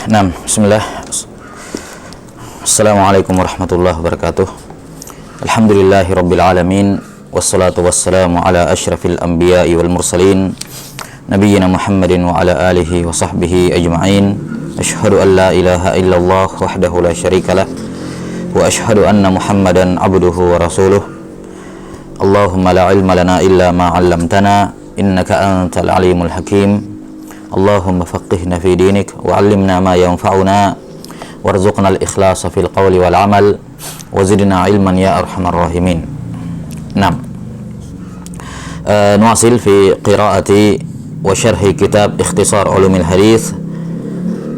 Nah, bismillah. Assalamualaikum warahmatullahi wabarakatuh. Alhamdulillahi rabbil alamin. Wassalatu wassalamu ala asyrafil anbiya'i wal mursalin nabiyyina Muhammadin wa ala alihi wa sahbihi ajma'in. Asyhadu an la ilaha illallah wahdahu la syarika lah wa asyhadu anna Muhammadan abduhu wa rasuluh. Allahumma la ilma lana illa ma 'allamtana innaka antal alimul hakim. Allahumma faqihna fi dinik wa 'allimna ma yanfa'una warzuqna al-ikhlasa fil qawli wal 'amal wa zidna ilman ya arhamar rahimin. Naam. Nuwasil fi qiraati wa syarhi kitab Ikhtisar Ulumil Hadits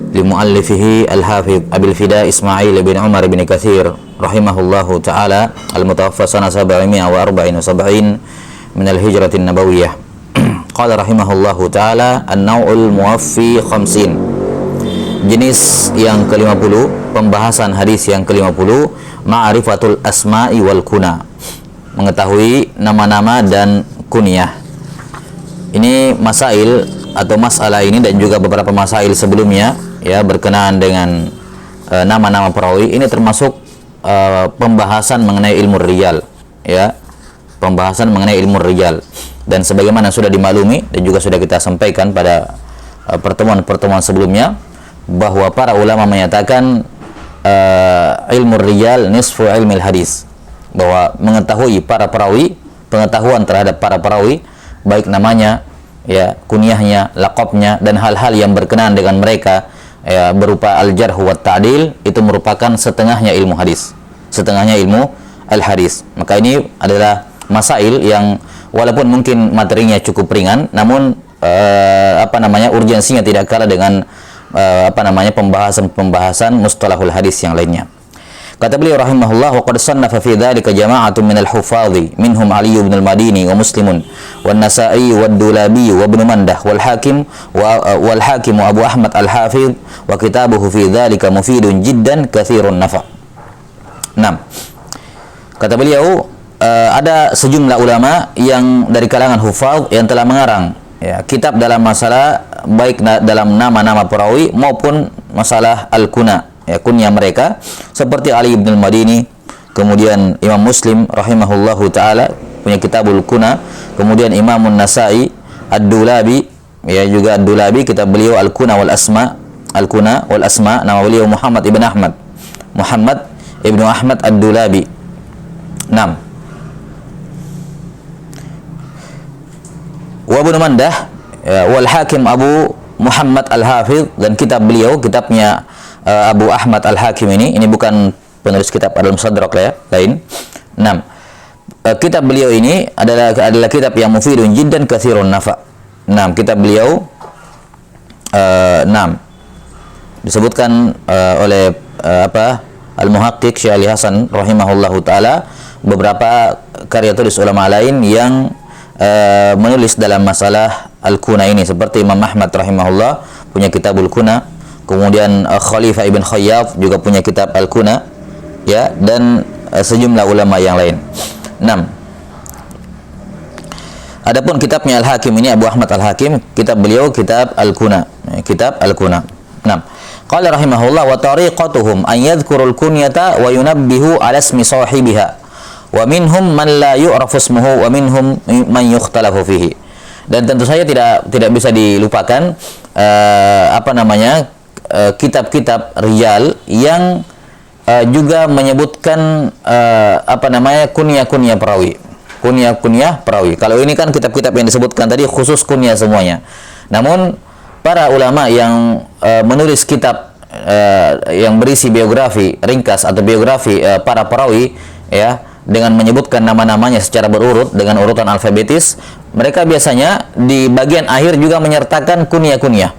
li muallifihi al-Hafidz Abil Fida Ismail bin Umar bin Katsir rahimahullahu taala al-mutawaffa sana 774 min al-hijratin nabawiyyah. Qala rahimahullahu ta'ala an-naw'ul muwaffi 50. Jenis yang ke-50, pembahasan hadis yang ke-50, ma'rifatul asma'i wal kuna, mengetahui nama-nama dan kunyah. Ini masail atau masalah ini dan juga beberapa masail sebelumnya ya berkenaan dengan nama-nama perawi ini termasuk pembahasan mengenai ilmu rijal ya. Pembahasan mengenai ilmu rijal, dan sebagaimana sudah dimaklumi dan juga sudah kita sampaikan pada pertemuan-pertemuan sebelumnya bahwa para ulama menyatakan ilmu rijal nisfu ilmil hadis, bahwa mengetahui para perawi, pengetahuan terhadap para perawi, baik namanya ya, kunyahnya, laqabnya dan hal-hal yang berkenaan dengan mereka ya, berupa al-jarh wa ta'dil, itu merupakan setengahnya ilmu hadis, setengahnya ilmu al-hadis. Maka ini adalah masail yang walaupun mungkin materinya cukup ringan, namun urgensinya tidak kalah dengan pembahasan mustalahul hadis yang lainnya. Kata beliau rahimahullah, wa qad sannafa fi dzalika jama'atun minal hufadhi minhum Ali ibn al-Madini wa Muslimun wan Nasa'i wad Dulabi wa Ibnu Mandah wal Hakim wa Abu Ahmad al-Hafidh wa kitabuhu fi dzalika mufidun jiddan katsirun nafa'. 6. Kata beliau, ada sejumlah ulama yang dari kalangan hufadz yang telah mengarang ya, kitab dalam masalah baik dalam nama-nama perawi maupun masalah al-kuna ya, kunyah mereka, seperti Ali ibn al-Madini, kemudian Imam Muslim rahimahullahu taala punya kitabul kuna, kemudian Imam Nasa'i, ad-Dulabi ya, juga ad-Dulabi kitab beliau al-kuna wal asma, al-kuna wal asma, nama beliau Muhammad ibn Ahmad ad-Dulabi. 6. Wa Ibnu Mandah wal Hakim Abu Muhammad al-Hafidh, dan kitab beliau, kitabnya Abu Ahmad al-Hakim ini bukan penulis kitab al-Mustadrak ya, lain. 6. Kitab beliau ini adalah kitab yang mufidun jiddan katsirun nafa'. 6. Kitab beliau 6 disebutkan oleh Al-Muhaqqiq Syekh Ali Hasan rahimahullahu taala, beberapa karya tulis ulama lain yang menulis dalam masalah al-kuna ini, seperti Imam Ahmad rahimahullah punya kitabul kuna, kemudian Khalifah ibn Khayyat juga punya kitab al-kuna ya, dan sejumlah ulama yang lain. 6. Adapun kitabnya al-Hakim ini, Abu Ahmad al-Hakim, kitab beliau kitab al-kuna, kitab al-kuna. 6. Qala rahimahullah, wa tariqatuhum an yadhkurul kunyata wa yunabbihu ala ismi sahibiha wa minhum man la yu'rafu ismuhu wa minhum man yukhtalafu fihi. Dan tentu saja tidak bisa dilupakan kitab-kitab rijal yang juga menyebutkan kunyah-kunyah perawi. Kunyah-kunyah perawi. Kalau ini kan kitab-kitab yang disebutkan tadi khusus kunyah semuanya. Namun para ulama yang menulis kitab yang berisi biografi ringkas atau biografi para perawi ya, dengan menyebutkan nama-namanya secara berurut dengan urutan alfabetis, mereka biasanya di bagian akhir juga menyertakan kunyah-kunyah.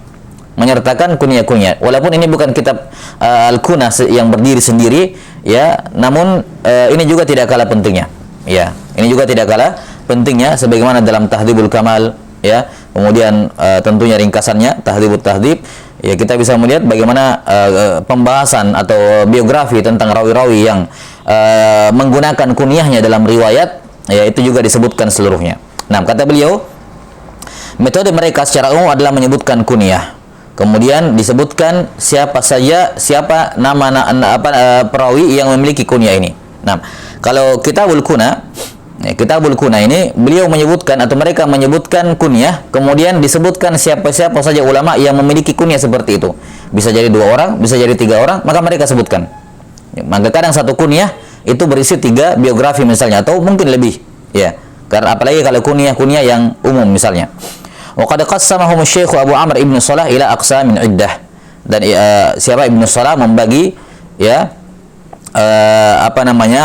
Walaupun ini bukan kitab al-kuna yang berdiri sendiri ya, namun ini juga tidak kalah pentingnya. Ya, ini juga tidak kalah pentingnya, sebagaimana dalam Tahdhibul Kamal ya. Kemudian tentunya ringkasannya Tahdhibut Tahdhib ya, kita bisa melihat bagaimana pembahasan atau biografi tentang rawi-rawi yang menggunakan kunyahnya dalam riwayat ya, itu juga disebutkan seluruhnya. Nah, kata beliau, metode mereka secara umum adalah menyebutkan kunyah. Kemudian disebutkan siapa perawi yang memiliki kunyah ini. Nah, kalau Kitabul Kuna, Kitabul Kuna ini beliau menyebutkan atau mereka menyebutkan kunyah, kemudian disebutkan siapa saja ulama yang memiliki kunyah seperti itu. Bisa jadi 2 orang, bisa jadi 3 orang, maka mereka sebutkan. Maka kadang satu kunyah itu berisi 3 biografi misalnya, atau mungkin lebih, ya. Karena apalagi kalau kunyah yang umum misalnya. Wa qad qassamahum Syekh Abu Amr Ibn Salah ila aqsamin iddah. Dan siapa Ibn Salah membagi, ya,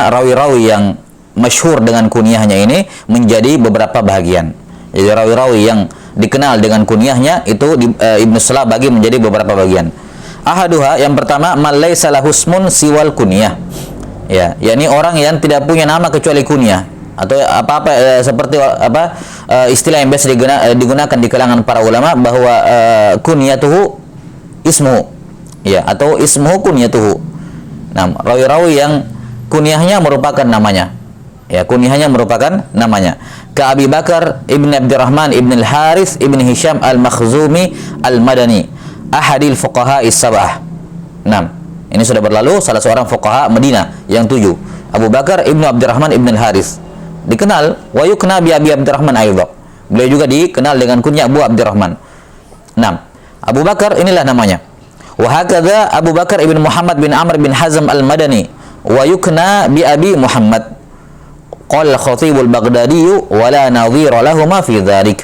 rawi-rawi yang masyhur dengan kunyahnya ini menjadi beberapa bahagian. Jadi rawi-rawi yang dikenal dengan kunyahnya itu Ibn Salah bagi menjadi beberapa bagian. Ahaduha, yang pertama, man laisa lahu ismun siwal kunyah. Ya, yakni orang yang tidak punya nama kecuali kunyah, atau seperti istilah yang biasa digunakan di kalangan para ulama bahwa kunyatuhu ismu, ya, atau ismuhu kunyatuhu. Nah, rawi-rawi yang kunyahnya merupakan namanya, ya, kunyahnya merupakan namanya. Ka Abi Bakar ibn Abdurrahman ibn al-Harith ibn Hisham al-Makhzumi al-Madani, ahadil fuqaha is-sab'ah. Nah, ini sudah berlalu, salah seorang fuqaha Madinah yang 7, Abu Bakar ibn Abdurrahman ibn al-Harith, dikenal wa yukna bi Abi Abdurrahman aidha. Beliau juga dikenal dengan kunyah Abu Abdurrahman. Nah, Abu Bakar inilah namanya. Wa hakadha Abu Bakar ibn Muhammad bin Amr bin Hazm al-Madani wa yukna bi Abi Muhammad. Qala al-Khatib al-Baghdadi wa la nadhira lahuma fi dzalik.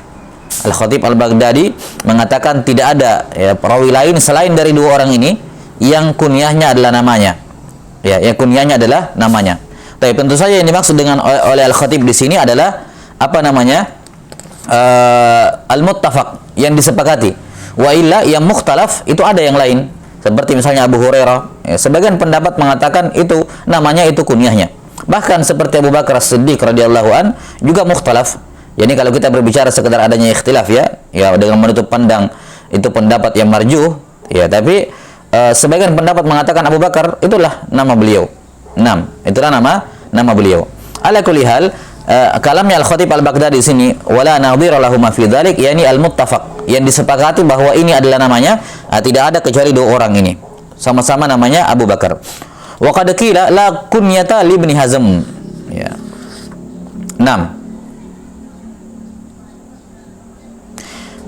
Al-Khatib al-Baghdadi mengatakan tidak ada, ya, perawi lain selain dari 2 orang ini yang kunyahnya adalah namanya. Ya, yang kunyahnya adalah namanya. Tapi tentu saja yang dimaksud dengan oleh Al-Khatib di sini adalah al-muttafaq, yang disepakati. Wa illa yang mukhtalaf itu ada yang lain. Seperti misalnya Abu Hurairah, ya, sebagian pendapat mengatakan itu namanya, itu kunyahnya. Bahkan seperti Abu Bakar As-Siddiq radhiyallahu an juga mukhtalaf. Jadi kalau kita berbicara sekedar adanya ikhtilaf, ya dengan menutup pandang itu pendapat yang marjuh, ya, tapi sebagian pendapat mengatakan Abu Bakar itulah nama beliau. Itulah nama beliau. Ala kulli hal, kalamnya Al-Khatib Al-Baghdadi di sini wala nadhira lahum fi dzalik, yakni al-muttafaq, yang disepakati bahwa ini adalah namanya, tidak ada kecuali 2 orang ini. Sama-sama namanya Abu Bakar. Wa qad qila la kunyata li Ibn Hazm. Ya. 6.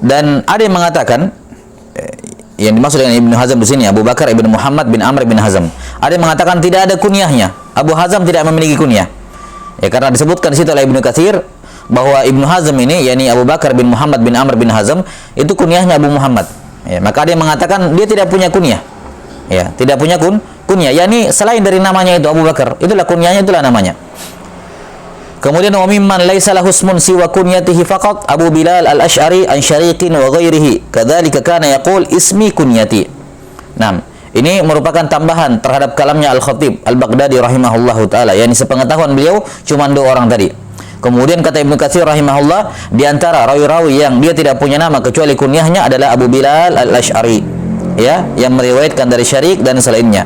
Dan ada yang mengatakan, yang dimaksud dengan Ibn Hazm di sini Abu Bakar ibn Muhammad bin Amr bin Hazm. Ada yang mengatakan tidak ada kunyahnya. Abu Hazm tidak memiliki kunyah. Ya, karena disebutkan di situ oleh Ibnu Katsir bahwa Ibnu Hazm ini, yakni Abu Bakar bin Muhammad bin Amr bin Hazm, itu kunyahnya Abu Muhammad. Ya, maka ada yang mengatakan dia tidak punya kunyah. Ya, tidak punya kunyah, yakni selain dari namanya itu Abu Bakar, itulah kunyahnya, itulah namanya. Kemudian wa mimman laisa lahu ismun siwa kunyatihi faqat Abu Bilal al-Asy'ari an Syariqin wa ghairihi, kadzalika kana yaqul ismi kunyati. Nah, ini merupakan tambahan terhadap kalamnya Al-Khatib Al-Baghdadi rahimahullahu taala, yakni sepengetahuan beliau cuma 2 orang tadi. Kemudian kata Ibnu Katsir rahimahullah, di antara rawi-rawi yang dia tidak punya nama kecuali kunyahnya adalah Abu Bilal al-Asy'ari, ya, yang meriwayatkan dari Syariq dan selainnya.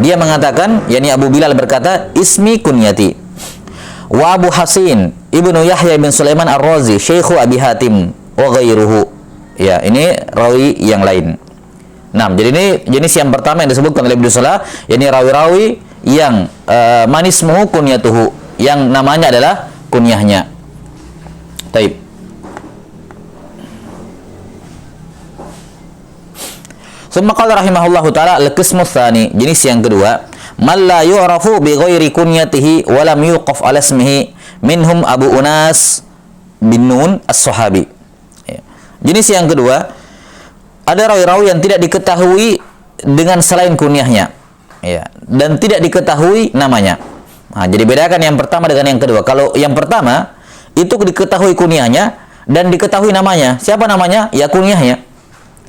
Dia mengatakan, yakni Abu Bilal berkata, ismi kunyati. Wa Abu Hasin Ibnu Yahya bin Sulaiman Ar-Razi Syekhu Abi Hatim wa ghairuhu. Ya, ini rawi yang lain. Nah, jadi ini jenis yang pertama yang disebutkan oleh Ibnu Salah, yakni rawi-rawi yang manismuhu kunyatuhu, yang namanya adalah kunyahnya. Taib. Summa qala rahimahullahu taala al-qismu tsani, jenis yang kedua, man la yu'rafu bi ghairi kunyatihi wa lam yuqaf ala ismihi, minhum Abu Unas bin Nun as-Sahabi. Ya. Jenis yang kedua, ada rawi-rawi yang tidak diketahui dengan selain kunyahnya, ya, dan tidak diketahui namanya. Nah, jadi bedakan yang pertama dengan yang kedua. Kalau yang pertama itu diketahui kunyahnya dan diketahui namanya. Siapa namanya? Ya kunyahnya.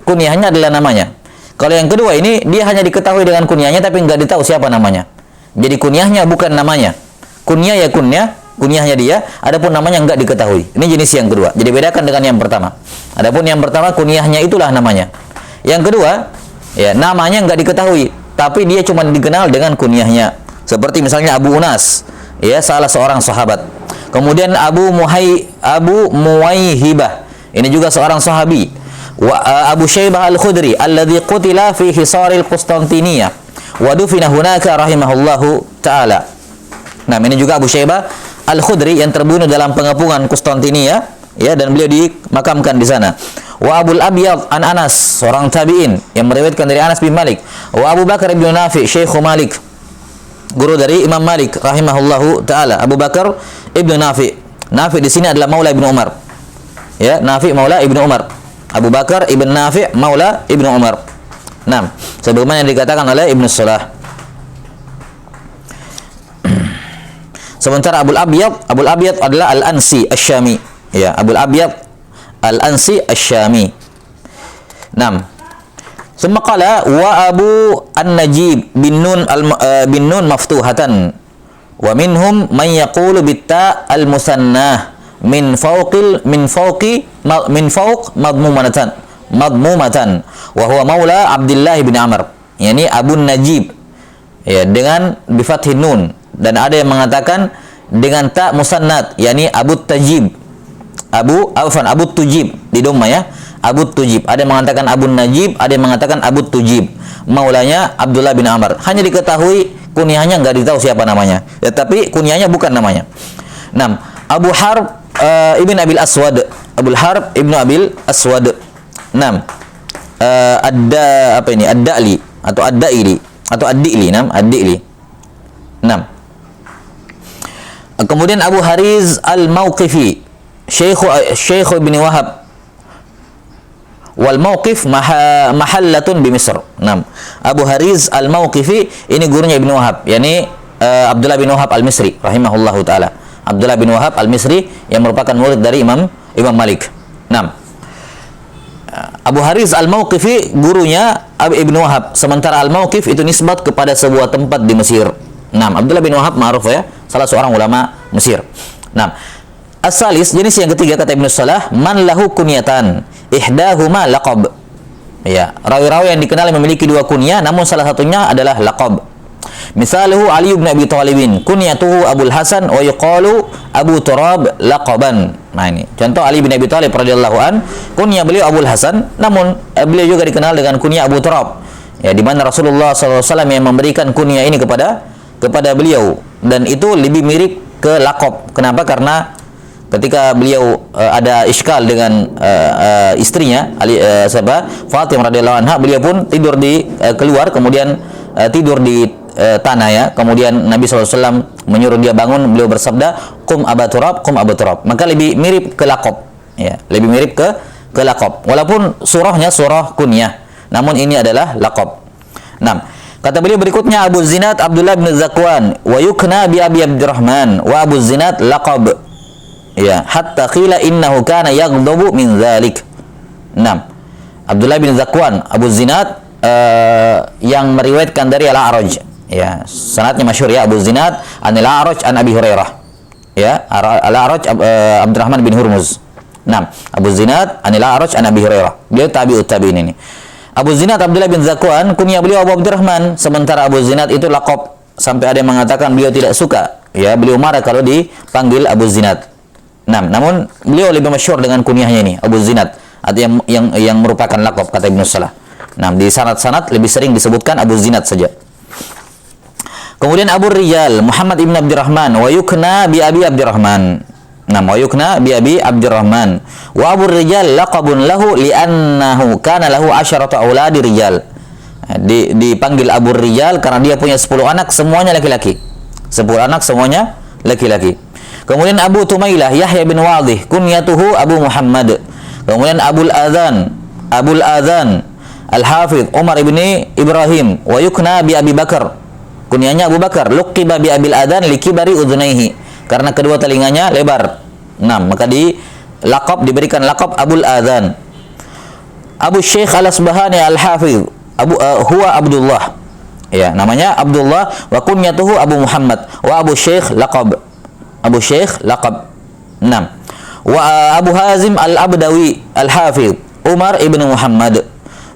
Kunyahnya adalah namanya. Kalau yang kedua ini dia hanya diketahui dengan kunyahnya tapi nggak ditahu siapa namanya. Jadi kunyahnya bukan namanya. Kunyah ya kunyahnya dia, adapun namanya nggak diketahui. Ini jenis yang kedua. Jadi bedakan dengan yang pertama. Adapun yang pertama kunyahnya itulah namanya. Yang kedua, ya, namanya nggak diketahui, tapi dia cuma dikenal dengan kunyahnya. Seperti misalnya Abu Unas, ya, salah seorang sahabat. Kemudian Abu Muwaihibah, ini juga seorang sahabi. Abu Syaibah Al-Khudri alladzi qutila fi hisaril Qustantiniyah wa dufina hunaka rahimahullahu taala. Nah, ini juga Abu Syaibah Al-Khudri yang terbunuh dalam pengepungan Konstantinia, ya, dan beliau dimakamkan di sana. Wa Abul Abyad an Anas, seorang tabi'in yang meriwayatkan dari Anas bin Malik. Wa Abu Bakar ibn Nafi, Syekh Malik, guru dari Imam Malik rahimahullahu taala. Abu Bakar ibn Nafi. Nafi di sini adalah Maula Ibnu Umar. Ya, Nafi Maula Ibnu Umar. Abu Bakar ibn Nafi Maula Ibnu Umar. Nah, sebagaimana yang dikatakan oleh Ibnu Salah. Sementara Abul Abyad adalah Al-Ansi Asy-Syami. Ya, Abul Abyad Al-Ansi Asy-Syami. 6. Tsumma qala wa Abu An-Najib bin Nun maftuhatan wa minhum man yaqulu bit-ta' al-musannah min fawq madmumatan wa huwa maula Abdullah bin Amr. Yani Abu Najib, ya, dengan bi fathin nun, dan ada yang mengatakan dengan ta musannad, yakni Abu Tajib. Abu Tujib di dhamma, ya. Abu Tujib. Ada yang mengatakan Abu Najib, ada yang mengatakan Abu Tujib. Maulanya Abdullah bin Amr. Hanya diketahui kunyahnya, enggak ditahu siapa namanya. Ya, tapi kunyahnya bukan namanya. 6. Abu Harb ibn Abil Aswad. Abu Harb ibn Abil Aswad. 6. Ad-Da'li atau Ad-Da'ili atau Ad-Di'li. 6. Ad-Di'li. 6. Kemudian Abu Hariz Al-Mauqifi, Syekh bin Wahab. Wal Mauqif mahallatun bi Misr. 6. Abu Hariz Al-Mauqifi ini gurunya Ibnu Wahab, yakni Abdullah bin Wahab Al-Misri rahimahullahu taala. Abdullah bin Wahab Al-Misri yang merupakan murid dari Imam Malik. 6. Abu Hariz Al-Mauqifi gurunya Ibnu Wahab, sementara Al-Mauqif itu nisbat kepada sebuah tempat di Mesir. 6. Abdullah bin Wahab ma'ruf, ya, salah seorang ulama Mesir. 6. As-salis, jenis yang ketiga kata Ibnu Salah, man lahu kunyatan ihdahuma laqab. Ya, rawi-rawi yang dikenal memiliki dua kunyah, namun salah satunya adalah laqab. Misaluhu Ali bin Abi Thalibin kunyatuhu Abul Hasan wa yuqalu Abu Turab laqaban. Nah, ini contoh Ali bin Abi Thalib radhiyallahu an, kunyah beliau Abul Hasan, namun beliau juga dikenal dengan kunyah Abu Turab. Ya, di mana Rasulullah SAW yang memberikan kunyah ini kepada beliau, dan itu lebih mirip ke laqab. Kenapa? Karena ketika beliau ada iskal dengan istrinya Fatimah radhiyallahu anha, beliau pun tidur di keluar, kemudian tidur di tanah, ya. Kemudian Nabi SAW menyuruh dia bangun, beliau bersabda, "Qum Aba Turab, qum Aba Turab." Maka lebih mirip ke laqab, ya, lebih mirip ke laqab. Walaupun surahnya surah kunyah, namun ini adalah laqab. 6. Kata beliau berikutnya, Abu Zinad Abdullah bin Zakwan wa yukna bi Abi Abdurrahman wa Abu Zinad laqab. Ya, hatta qila innahu kana yaghdabu min dzalik. 6. Abdullah bin Zakwan, Abu Zinad yang meriwayatkan dari Al-A'raj. Ya, sanadnya masyhur, ya, Abu Zinad an Al-A'raj an Abi Hurairah. Ya, Al-A'raj Abdurrahman bin Hurmuz. 6. Abu Zinad an Al-A'raj an Abi Hurairah. Beliau tabi'ut tabi'in ini. Abu Zinad Abdullah bin Zakwan, kunyah beliau Abu Abdurrahman, sementara Abu Zinad itu laqab, sampai ada yang mengatakan beliau tidak suka, ya, beliau marah kalau dipanggil Abu Zinad. 6. Namun beliau lebih masyhur dengan kunyahnya ini, Abu Zinad, atau yang merupakan laqab kata Ibnu Salah. 6. Di sanad-sanad lebih sering disebutkan Abu Zinad saja. Kemudian Abu Rijal Muhammad ibn Abdurrahman wa yukna bi Abi Abdurrahman. Wa yukna bi Abi Abdurrahman. Wa Abu Rijal laqabun lahu li'annahu kana lahu 10 auladi rijal. Dipanggil Abu Rijal karena dia punya 10 anak, semuanya laki-laki. 10 anak semuanya laki-laki. Kemudian Abu Tumailah Yahya bin Wadih kunyatuhu Abu Muhammad. Kemudian Abul Adhan Al-Hafidh Umar ibni Ibrahim wa yukna bi Abi Bakar. Kunyahnya Abu Bakar, luqiba bi Abil Adhan likibari udhunaihi, karena kedua telinganya lebar. 6. Maka diberikan laqab Abul Adhan. Abu Syekh Al-Asbahani Al-Hafidh huwa Abdullah. Ya, namanya Abdullah wa kunyatuhu Abu Muhammad wa Abu Syekh laqab. Abu Syekh laqab. 6. Wa Abu Hazim Al-Abdawi Al-Hafidh Umar ibn Muhammad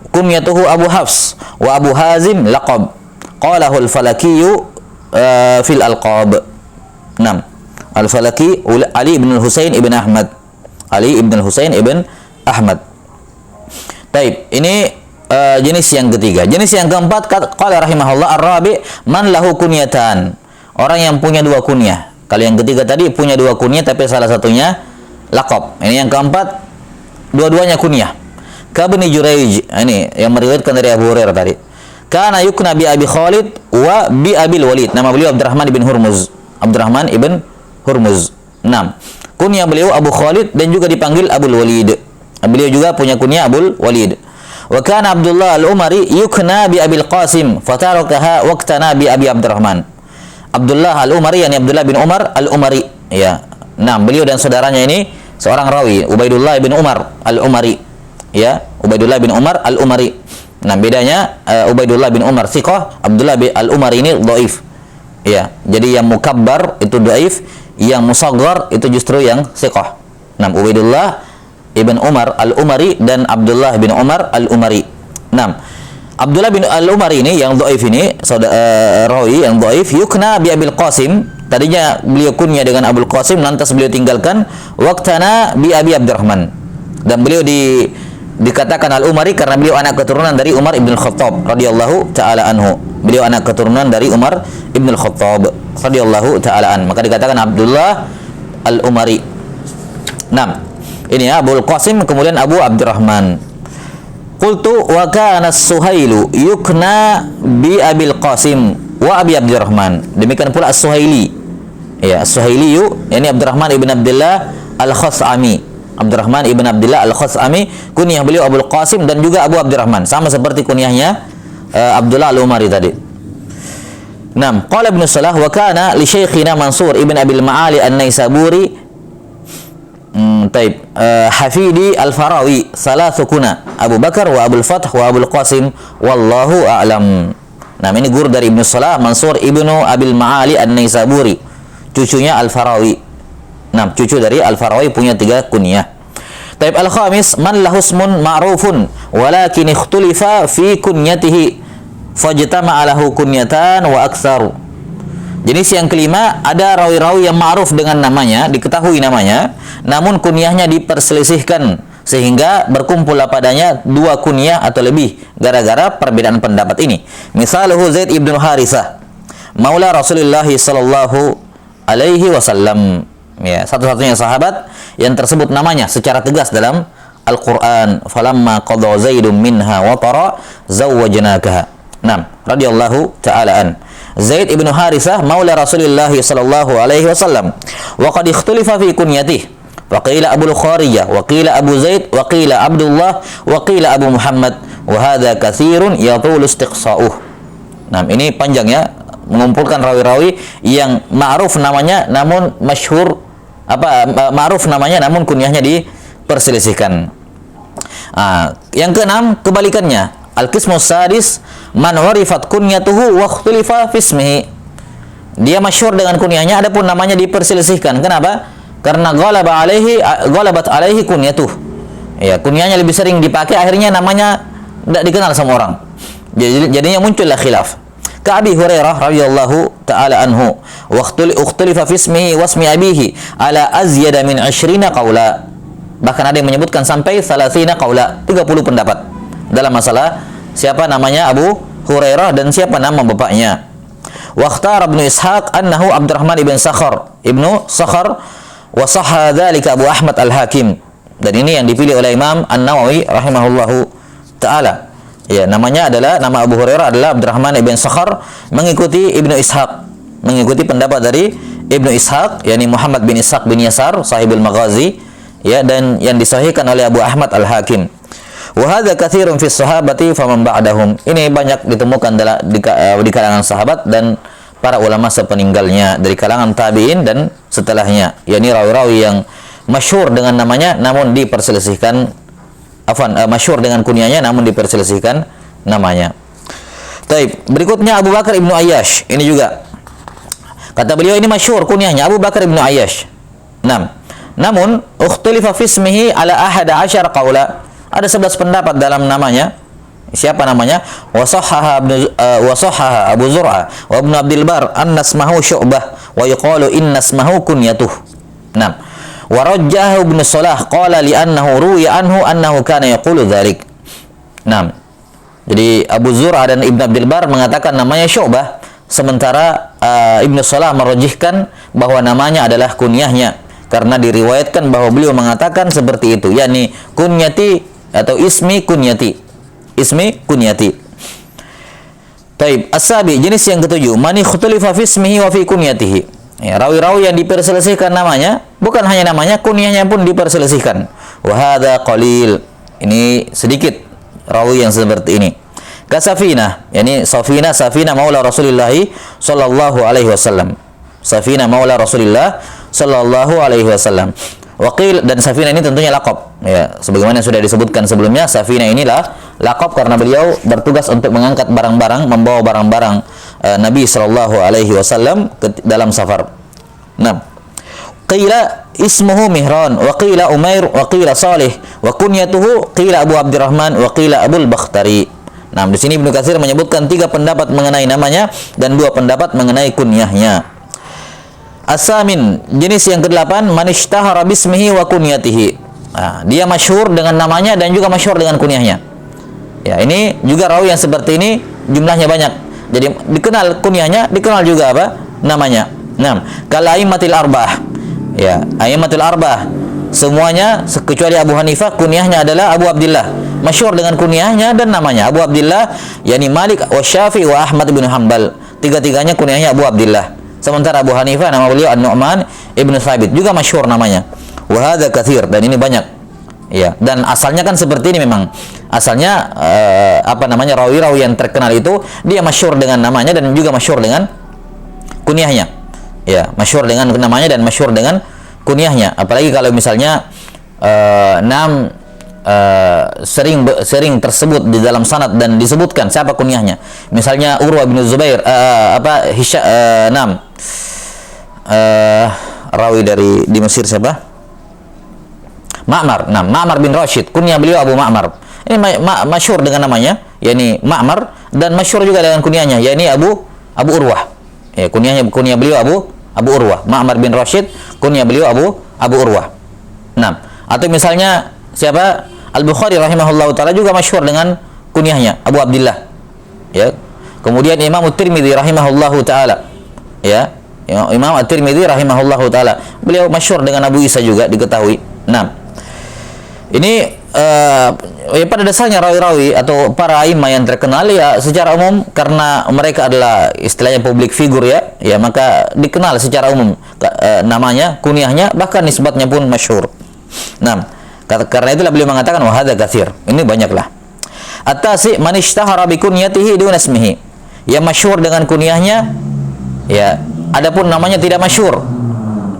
kunyatuhu Abu Hafs wa Abu Hazim laqab. Qalahu Al-Falaki fil Alqab. 6. Al-Falaki Ali ibn Husain ibn Ahmad. Ali ibn Husain ibn Ahmad. Taib, ini jenis yang ketiga. Jenis yang keempat, qala rahimahullah ar-rabi man lahu kunyatan. Orang yang punya dua kunyah. Kalau yang ketiga tadi punya dua kunyah tapi salah satunya laqab. Ini yang keempat, dua-duanya kunyah. Kabni Juraij, ini yang meriwayatkan dari Abu Hurairah tadi. Kana yukna bi Abi Khalid wa bi Abil Walid. Nama beliau Abdurrahman ibn Hurmuz. Abdurrahman ibn Hurmuz. 6. Kunyah beliau Abu Khalid dan juga dipanggil Abul Walid. Beliau juga punya kunyah Abul Walid. Wa kana Abdullah al-Umari yukna bi Abil Qasim fatarakaha waqtana bi Abi Abdurrahman. Abdullah al-Umari, yakni Abdullah bin Umar al-Umari, ya. Nah, beliau dan saudaranya ini seorang rawi, Ubaidullah bin Umar al-Umari, ya. Ubaidullah bin Umar al-Umari. Nah, bedanya Ubaidullah bin Umar thiqah, Abdullah bin al-Umari ini dhaif. Ya, jadi yang mukabbar itu dhaif, yang musaghar itu justru yang thiqah. Nah, Ubaidullah ibn Umar al-Umari dan Abdullah bin Umar al-Umari. 6. Abdullah bin al-Umari ini yang dhaif ini, rawi yang dhaif, yukna bi Abil Qasim. Tadinya beliau kunyah dengan Abul Qasim, lantas beliau tinggalkan waqtana bi Abi Abdurrahman. Dan beliau dikatakan al-Umari karena beliau anak keturunan dari Umar ibn al-Khattab radhiyallahu taala anhu. Beliau anak keturunan dari Umar ibn al-Khattab radhiyallahu taala an. Maka dikatakan Abdullah al-Umari. 6. Ini ya, Abul Qasim kemudian Abu Abdurrahman. Qultu wa kana As-Suhailu yukna bi Abil Qasim wa Abi Abdurrahman. Demikian pula As-Suhaili. Ya, As-Suhailiyu yani Abdurrahman ibn Abdullah Al-Khas'ami. Abdurrahman ibn Abdullah Al-Khas'ami, kunyah beliau Abul Qasim dan juga Abu Abdurrahman, sama seperti kunyahnya Abdullah Al-Umari tadi. 6. Qala Ibnu Salah wa kana li syekhina Mansur ibn Abil Ma'ali An-Naisaburi Hafidi Al-Farawi salasu kuna Abu Bakar wa Abul Fath wa Abul Qasim wallahu a'lam. Nah, ini guru dari Ibnu Salah, Mansur ibnu Abil Ma'ali An-Naisaburi, cucunya Al-Farawi. Nah, cucu dari Al-Farawi punya 3 kunyah. Taib al-khamis man lahusmun ma'rufun walakin ikhtulifa fi kunyatihi fajtama'a lahu kunyatan wa aktsaru. Jenis yang kelima, ada rawi-rawi yang ma'ruf dengan namanya, diketahui namanya, namun kunyahnya diperselisihkan sehingga berkumpul padanya 2 kunyah atau lebih gara-gara perbedaan pendapat ini. Misaluhu Zaid ibn Harithah, maula Rasulullah sallallahu alaihi wasallam. Ya, satu-satunya sahabat yang tersebut namanya secara tegas dalam Al-Qur'an. Falamma qadha Zaidun minha wa tara zawwajnakaha. 6. Radhiyallahu ta'ala an. Zaid ibn Harithah maula Rasulullah sallallahu alaihi wasallam wa qad ikhtalifa fi kunyatihi wa qila Abu Khariyah wa qila Abu Zaid wa qila Abdullah wa qila Abu Muhammad wa hadha katsirun yatul istiqsa'uh. Nah, ini panjang ya, mengumpulkan rawi-rawi yang ma'ruf namanya namun masyhur ma'ruf namanya namun kunyahnya diperselisihkan. Yang keenam, kebalikannya, al-qismus sadis man urifat kunyatuhu wa ikhtalifa fi ismihi. Dia masyhur dengan kunyahnya adapun namanya diperselisihkan. Kenapa? Karena ghalabat alaihi kunyatuh. Ya, kunyahnya lebih sering dipakai, akhirnya namanya tidak dikenal sama orang. Jadinya muncullah khilaf. Ka Abi Hurairah radhiyallahu taala anhu wa ikhtalifa fi ismihi wa ismi abihi ala azyada min 20 qaula. Bahkan ada yang menyebutkan sampai 30 qaula, 30 pendapat dalam masalah siapa namanya Abu Hurairah dan siapa nama bapaknya. Wa ikhtara Ibnu Ishaq annahu Abdurrahman ibn Sakhar, Ibnu Sakhar, wa sahha dzalika Abu Ahmad Al-Hakim. Dan ini yang dipilih oleh Imam An-Nawawi rahimahullahu taala. Ya, nama Abu Hurairah adalah Abdurrahman ibn Sakhar, mengikuti Ibnu Ishaq, mengikuti pendapat dari Ibnu Ishaq, yakni Muhammad bin Ishaq bin Yasar sahibul Maghazi, ya, dan yang disahihkan oleh Abu Ahmad Al-Hakim. Wa hadza katsirun fi sahabati faman ba'dahum. Ini banyak ditemukan di kalangan sahabat dan para ulama sepeninggalnya, dari kalangan tabi'in dan setelahnya, yakni rawi-rawi yang masyhur dengan namanya namun diperselisihkan, masyhur dengan kunyahnya namun diperselisihkan namanya. Taib, berikutnya Abu Bakar ibnu Ayyash. Ini juga kata beliau ini masyhur kunyahnya Abu Bakar ibnu Ayyash. 6. Namun ukhtalifa fi ismihi ala 11 qaula. Ada 11 pendapat dalam namanya. Siapa namanya? Wa sahhaha Abu Zur'ah wa Ibnu Abdul Bar anna ismahu Syu'bah wa yuqalu inna ismahu kunyatuh. 6. Wa rajjahu Ibnu Salah qala li annahu ruwiya anhu annahu kana yaqulu dzalik. Nah, jadi Abu Zur'ah dan Ibn Abdul Bar mengatakan namanya Syu'bah, sementara Ibnu Salah merajihkan bahwa namanya adalah kunyahnya karena diriwayatkan bahwa beliau mengatakan seperti itu, yakni kunyati atau ismi kunyati. Ismi kunyati. Taib, as-sabi, jenis yang ketujuh, man ikhtalifa fi ismihi wa fi kunyatihi. Ya, rawi-rawi yang diperselisihkan namanya, bukan hanya namanya, kunyahnya pun diperselisihkan. Wa hadza qalil. Ini sedikit rawi yang seperti ini. Kasafina, yakni Safina maula Rasulullah sallallahu alaihi wasallam. Safina maula Rasulullah sallallahu alaihi wasallam. Waqil, dan Safina ini tentunya laqab. Ya, sebagaimana yang sudah disebutkan sebelumnya, Safina inilah laqab karena beliau bertugas untuk mengangkat barang-barang, membawa barang-barang Nabi sallallahu alaihi wasallam dalam safar. Nah, qila ismuhu Mihran, wa qila Umair, wa qila Salih, wa kunyatuhu qila Abu Abdurrahman, wa qila Abul Bakhtari. Nah, di sini Ibnu Katsir menyebutkan 3 pendapat mengenai namanya dan 2 pendapat mengenai kunyahnya. As-samin, jenis yang ke-8, man ishtahara bismihi wa kunyatihi. Nah, dia masyhur dengan namanya dan juga masyhur dengan kunyahnya. Ya, ini juga rawi yang seperti ini jumlahnya banyak. Jadi dikenal kunyahnya, dikenal juga apa? Namanya. Nah, kal a'immatil arba'ah. Ya, a'immatul arba'ah semuanya kecuali Abu Hanifah kunyahnya adalah Abu Abdullah. Masyhur dengan kunyahnya dan namanya Abu Abdullah, yakni Malik wa Syafi'i wa Ahmad bin Hanbal. Tiga-tiganya kunyahnya Abu Abdullah. Sementara Abu Hanifah nama beliau An-Nu'man ibnu Thabit, juga masyhur namanya. Wa hadza katsir, dan ini banyak. Ya, dan asalnya kan seperti ini memang. Asalnya rawi-rawi yang terkenal itu dia masyhur dengan namanya dan juga masyhur dengan kunyahnya. Ya, masyhur dengan namanya dan masyhur dengan kunyahnya. Apalagi kalau misalnya sering tersebut di dalam sanad dan disebutkan siapa kunyahnya. Misalnya Urwah bin Zubair, rawi di Mesir siapa? Ma'mar. Nah, Ma'mar bin Rashid, kunyah beliau Abu Ma'mar. Ini masyhur dengan namanya, yakni Ma'mar, dan masyhur juga dengan kunyahnya, yakni Abu Urwah. Ya, kunyah beliau Abu Urwah. Ma'mar bin Rashid, kunyah beliau Abu Urwah. Nah, atau misalnya siapa? Al-Bukhari rahimahullahu taala juga masyhur dengan kunyahnya Abu Abdullah. Ya. Kemudian Imam At-Tirmidzi rahimahullahu taala. Ya. Imam At-Tirmidzi rahimahullahu taala, beliau masyhur dengan Abu Isa juga diketahui. Nah, ini pada dasarnya rawi-rawi atau para imam yang terkenal ya secara umum karena mereka adalah istilahnya public figure ya maka dikenal secara umum namanya, kunyahnya, bahkan nisbatnya pun masyhur. Nah, karena itulah beliau mengatakan wa hadza katsir. Ini banyaklah. At-tasi man ishtahara bi kunyatihi duna ismihi. Yang masyhur dengan kunyahnya ya, adapun namanya tidak masyhur.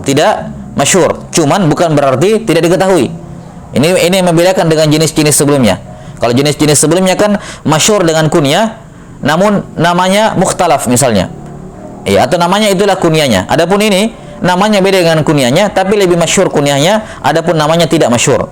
Tidak masyhur, cuman bukan berarti tidak diketahui. Ini yang membedakan dengan jenis-jenis sebelumnya. Kalau jenis-jenis sebelumnya kan masyhur dengan kunyah, namun namanya mukhtalaf misalnya. Ya, atau namanya itulah kunyahnya. Adapun ini namanya beda dengan kunyahnya, tapi lebih masyhur kunyahnya, adapun namanya tidak masyhur.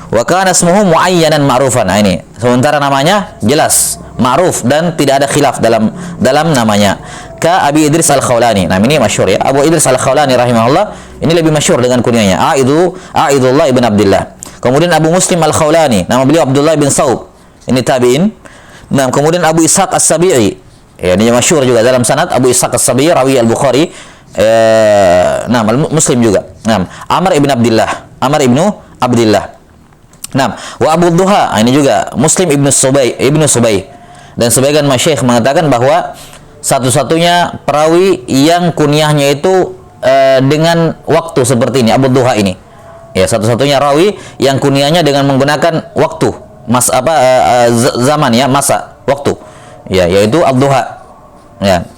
Wa kana ismuhu muayyanan ma'rufan. Nah, ini sementara namanya jelas, ma'ruf dan tidak ada khilaf dalam namanya. Ka Abi Idris Al-Khawlani. Nah, ini masyhur ya. Abu Idris Al-Khawlani rahimahullah, ini lebih masyhur dengan kunyahnya. Aidullah ibn Abdullah. Kemudian Abu Muslim Al-Khawlani, nama beliau Abdullah bin Saub. Ini tabi'in. Nah, kemudian Abu Ishaq As-Sabi'i. Ya, ini masyhur juga dalam sanad Abu Ishaq As-Sabi'i rawi Al-Bukhari. Nah, Muslim juga. Nah, Amr ibn Abdullah. Nah, wa Abu Duha, ini juga Muslim ibnu Subay. Dan sebagian masyayikh mengatakan bahwa satu-satunya perawi yang kunyahnya itu dengan waktu seperti ini, Abu Duha ini. Ya, satu-satunya rawi yang kunyahnya dengan menggunakan waktu, zaman ya, masa, waktu. Ya, yaitu Ad-Duha. Ya.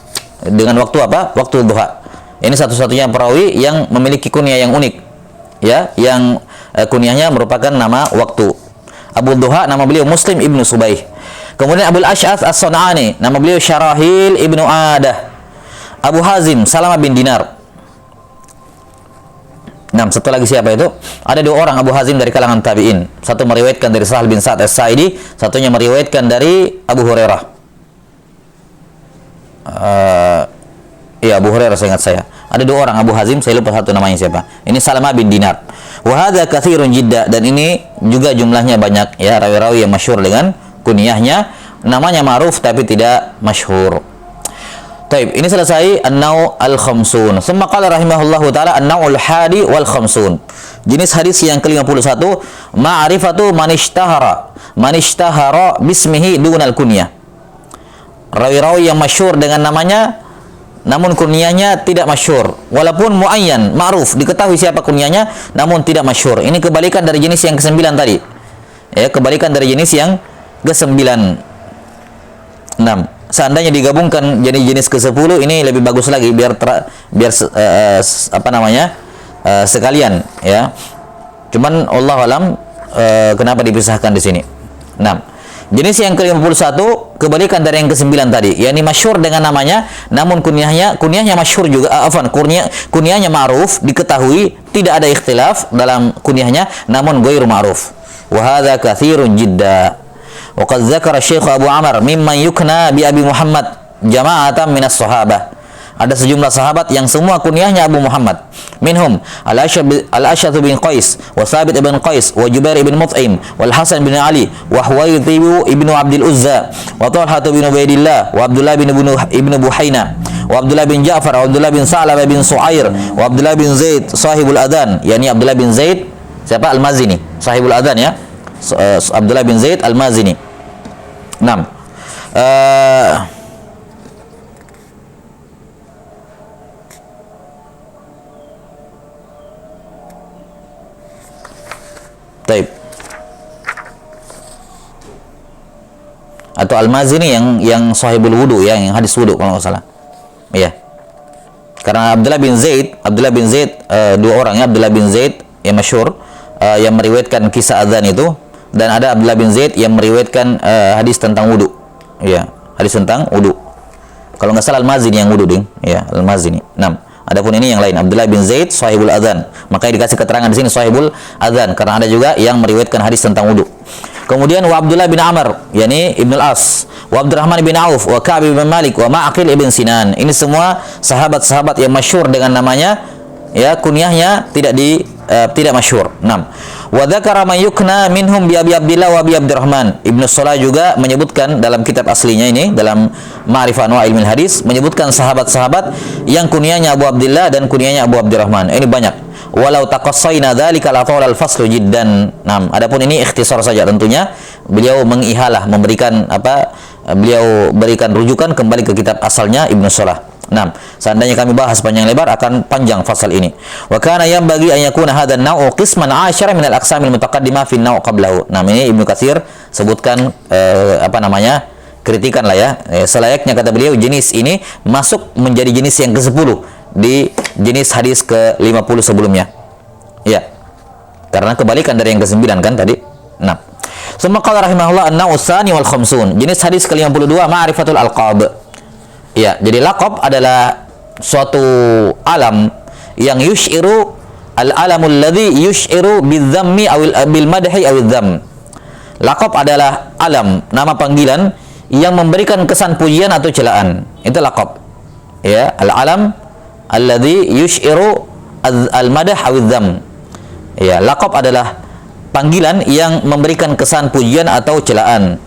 Dengan waktu apa? Waktu duha. Ini satu-satunya perawi yang memiliki kunyah yang unik. Ya, yang kunyahnya merupakan nama waktu. Abu Duha nama beliau Muslim ibnu Subay. Kemudian Abu Al-Ash'ath As-Sun'ani nama beliau Syarahil ibnu Adah. Abu Hazim Salamah bin Dinar. Nah, satu lagi siapa itu? Ada 2 orang Abu Hazim dari kalangan tabi'in. Satu meriwayatkan dari Sahal bin Sa'ad As-Sa'idi, satunya meriwayatkan dari Abu Hurairah. Abu Hurairah seingat saya. Ada 2 orang Abu Hazim, saya lupa satu namanya siapa. Ini Salamah bin Dinar. Wa hadza katsirun jidda, dan ini juga jumlahnya banyak ya, rawi-rawi yang masyhur dengan kunyahnya, namanya ma'ruf tapi tidak masyhur. Taib, ini selesai an-naw' al-khamsun. Summa qala rahimahullahu taala an-naw'ul hadi wal khamsun. Jenis hadis yang ke-51, ma'rifatu man ishtahara bismihi dunal kunyah. Rawi-rawi yang masyhur dengan namanya namun kunyahnya tidak masyhur, walaupun muayyan, ma'ruf, diketahui siapa kunyahnya namun tidak masyhur. Ini kebalikan dari jenis yang ke-9 tadi. Ya, kebalikan dari jenis yang ke-9. 6. Seandainya digabungkan jadi jenis ke-10 ini lebih bagus lagi biar sekalian ya. Cuman Allah alam kenapa dipisahkan di sini. 6. Jenis yang ke-51 kebalikan dari yang ke-9 tadi, yakni masyhur dengan namanya namun kunyahnya masyhur juga, kunyahnya ma'ruf, diketahui, tidak ada ikhtilaf dalam kunyahnya namun ghairu ma'ruf. Wa hadza katsirun jidda. Wa qad dzakara Syekh Abu Amr mimman yukna bi Abi Muhammad jama'atan minas sahabah. Ada sejumlah sahabat yang semua kunyahnya Abu Muhammad. Minhum Al-Ash'ath bin Qais, wa Thabit ibn Qais, wa Jubair ibn Mut'im, wal Hasan bin Ali, wa Huwaytib ibn Abdul Uzza, wa Talha bin Ubaidillah, wa Abdullah ibn Buhaina, wa Abdullah bin Ja'far, wa Abdullah bin Sa'labah bin Su'air, wa Abdullah bin Zaid sahibul adhan, yakni Abdullah bin Zaid siapa? Al-Mazini, sahibul adhan ya. Abdullah bin Zaid Al-Mazini. 6. Taib. Atau Al-Mazini yang sahibul wudu ya, yang hadis wudu kalau nggak salah. Iya. Karena Abdullah bin Zaid dua orang ya, Abdullah bin Zaid yang masyhur yang meriwayatkan kisah azan itu, dan ada Abdullah bin Zaid yang meriwayatkan hadis tentang wudu. Ya, hadis tentang wudu. Kalau nggak salah Al-Mazini yang wudu, ding. Ya, Al-Mazini. 6. Adapun ini yang lain, Abdullah bin Zaid sahibul adzan. Makanya dikasih keterangan di sini sahibul adzan karena ada juga yang meriwayatkan hadis tentang wudu. Kemudian wa Abdullah bin Amr, yakni Ibnu Al-As, wa Abdurrahman bin Auf, wa Ka'b bin Malik, wa Ma'aqil ibn Sinan. Ini semua sahabat-sahabat yang masyhur dengan namanya, ya, kunyahnya tidak masyhur. 6. Wa dzakara man yukna minhum bi Abi Abdillah wa Abi Abdurrahman. Ibnu Shalah juga menyebutkan dalam kitab aslinya ini, dalam Ma'rifah Anwa' Ilmil Hadis, menyebutkan sahabat-sahabat yang kunyahnya Abu Abdillah dan kunyahnya Abu Abdurrahman. Ini banyak. Walau taqassayna dzalika la tawala al-faslu jiddan. Adapun ini ikhtisar saja, tentunya beliau mengihalah, beliau berikan rujukan kembali ke kitab asalnya Ibnu Shalah. 6. Seandainya kami bahas panjang lebar akan panjang fasal ini. Wa kana yanbaghi an yakuna hadzal naw'u qisman 'ashara min al-aqsam al-mutaqaddimah fi an-naw' qablahu. Ini Ibnu Katsir sebutkan kritikan lah ya. Selayaknya kata beliau jenis ini masuk menjadi jenis yang ke-10 di jenis hadis ke-50 sebelumnya. Ya. Karena kebalikan dari yang ke-9 kan tadi. 6. Summa qala rahimahullah an-naw' ats-tsani wal khamsun. Jenis hadis ke-52 ma'rifatul alqab. Ya, jadi laqab adalah suatu alam yang yush'iru al-alamul ladzi yush'iru bidzammi aw bil madhi aw dzam. Laqab adalah alam, nama panggilan yang memberikan kesan pujian atau celaan. Itu laqab. Ya, al-alam alladzi yush'iru al-madh aw dzam. Ya, laqab adalah panggilan yang memberikan kesan pujian atau celaan.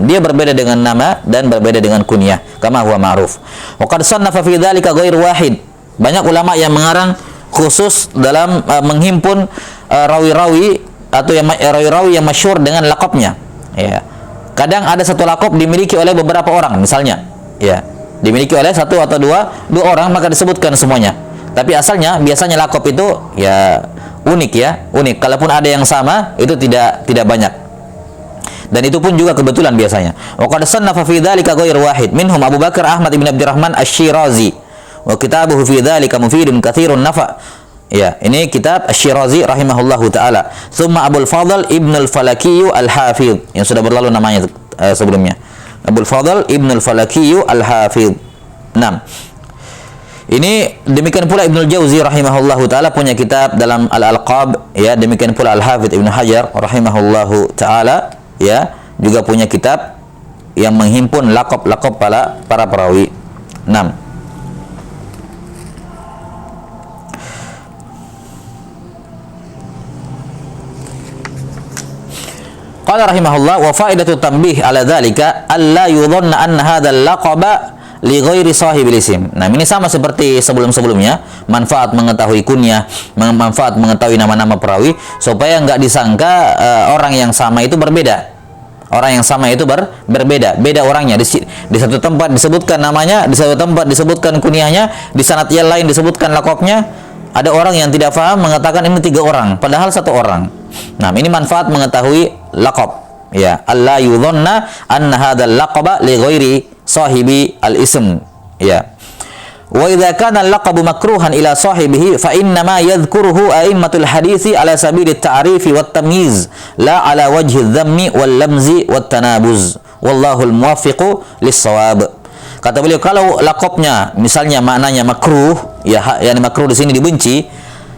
Dia berbeda dengan nama dan berbeda dengan kunyah, kama huwa ma'ruf. Wa qad sannafa fi dzalika ghairu wahid. Banyak ulama yang mengarang khusus dalam menghimpun rawi-rawi atau rawi-rawi yang masyhur dengan laqabnya. Ya. Kadang ada satu laqab dimiliki oleh beberapa orang misalnya. Ya. Dimiliki oleh satu atau dua orang maka disebutkan semuanya. Tapi asalnya biasanya laqab itu ya unik ya, unik. Kalaupun ada yang sama itu tidak banyak. Dan itu pun juga kebetulan biasanya. Wa qad sannafa fi dzalika ghairu wahid minhum Abu Bakar Ahmad bin Abdurrahman Asy-Syirazi wa kitabuhu fi dzalika mufidun katsirun nafa. Ya, ini kitab Asy-Syirazi rahimahullahu taala. Tsumma Abul Fadl Ibnu al-Falaki al-Hafidz yang sudah berlalu namanya sebelumnya. Abul Fadl Ibnu al-Falaki al-Hafidz. 6. Ini demikian pula Ibnu Jauzi rahimahullahu taala punya kitab dalam Al-Alqab, ya, demikian pula Al-Hafidz Ibnu Hajar rahimahullahu taala, ya, juga punya kitab yang menghimpun laqab-laqab para perawi. 6. Qala rahimahullah wa faidatu tanbih ala dzalika alla yudhanna anna hadzal laqaba li ghairi sahibil isim. Nah, ini sama seperti sebelum-sebelumnya, manfaat mengetahui kunyah, manfaat mengetahui nama-nama perawi supaya enggak disangka orang yang sama itu berbeda. Orang yang sama itu berbeda, beda orangnya. Di satu tempat disebutkan namanya, di satu tempat disebutkan kunyahnya, di sanad yang lain disebutkan laqabnya. Ada orang yang tidak paham mengatakan ini 3 orang, padahal 1 orang. Nah, ini manfaat mengetahui laqab. Ya, alla yudhanna anna hadzal laqaba li ghairi sahibi al-ism. Ya. Wa idza kana al-laqabu makruhan ila sahibihi fa inna ma yadhkuruhu a'immatul hadithi ala sabili at-ta'rifi wat tamyiz la ala wajhi adh-dhammi wal lamzi wat tanabuz. Wallahu al-muwaffiqu lis-shawab. Kata beliau, kalau laqabnya misalnya maknanya makruh, ya yang makruh di sini dibenci,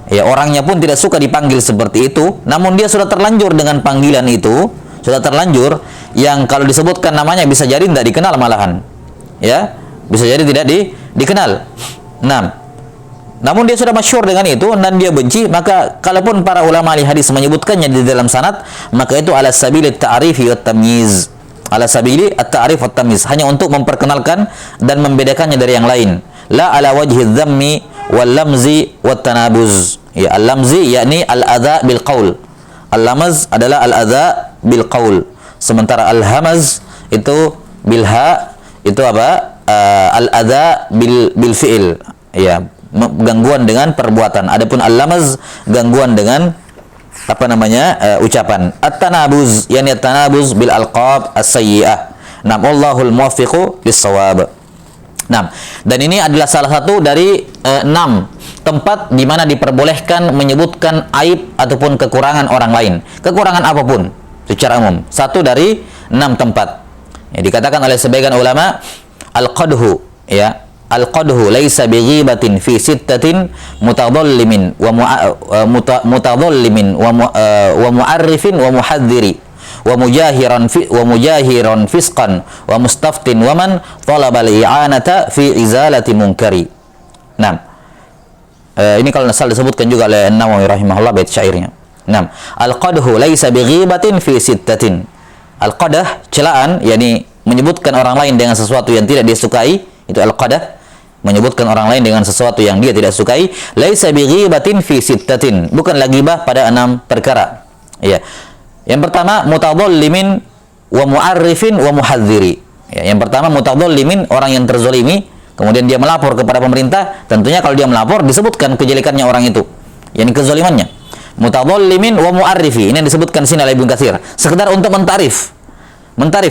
ya orangnya pun tidak suka dipanggil seperti itu, namun dia sudah terlanjur dengan panggilan itu, sudah terlanjur yang kalau disebutkan namanya bisa jadi tidak dikenal malahan. Ya, bisa jadi tidak dikenal. Nah, namun dia sudah masyhur dengan itu dan dia benci, maka kalaupun para ulama ahli hadis menyebutkannya di dalam sanad, maka itu ala sabili at-ta'rifi wat tamyiz. Ala sabili at-ta'rif wat tamyiz, hanya untuk memperkenalkan dan membedakannya dari yang lain. La ala wajhi adh-dhammi wal lamzi wat tanabuz. Ya, al-lamzi yakni al-adza bil qaul. Al-lamaz adalah al-adza bil qaul. Sementara al-hamaz itu bil ha, itu apa? Al-adza bil fi'il. Ya, gangguan dengan perbuatan. Adapun al-lamaz gangguan dengan apa namanya? Ucapan. At-tanabuz, yani at-tanabuz bil alqab as-sayyi'ah. Nam Allahul muwaffiqu lis-shawab. Nah, dan ini adalah salah satu dari 6 tempat di mana diperbolehkan menyebutkan aib ataupun kekurangan orang lain. Kekurangan apapun secara umum. 1 dari 6 tempat. Ya, dikatakan oleh sebagian ulama al-qadhu, ya. Al-qadhu laisa bighibatin fi sittatin mutadhallimin wa mutadhallimin wa mu'arrifin wa muhadziri wa mujahiran fisqan wa mustaftin wa man talaba al-i'anata fi izalati munkari. Nah, ini kalau salah disebutkan juga oleh Nawawi rahimahullah bait syairnya. Nah, al-qadhu laisa bighibatin fi sittatin. Al-qadah, celaan, yakni menyebutkan orang lain dengan sesuatu yang tidak dia sukai, itu al-qadah, menyebutkan orang lain dengan sesuatu yang dia tidak sukai. Laisa bighibatin fi sittatin, bukanlah ghibah pada 6 perkara. Ya. Yang pertama mutadhallimin wa mu'arrifin wa muhadziri. Ya, yang pertama mutadhallimin, orang yang terzalimi, kemudian dia melapor kepada pemerintah. Tentunya kalau dia melapor disebutkan kejelekannya orang itu, yakni kezalimannya. Mutadhallimin wa mu'arrifi, ini yang disebutkan sini oleh Ibnu Katsir, sekedar untuk mentarif,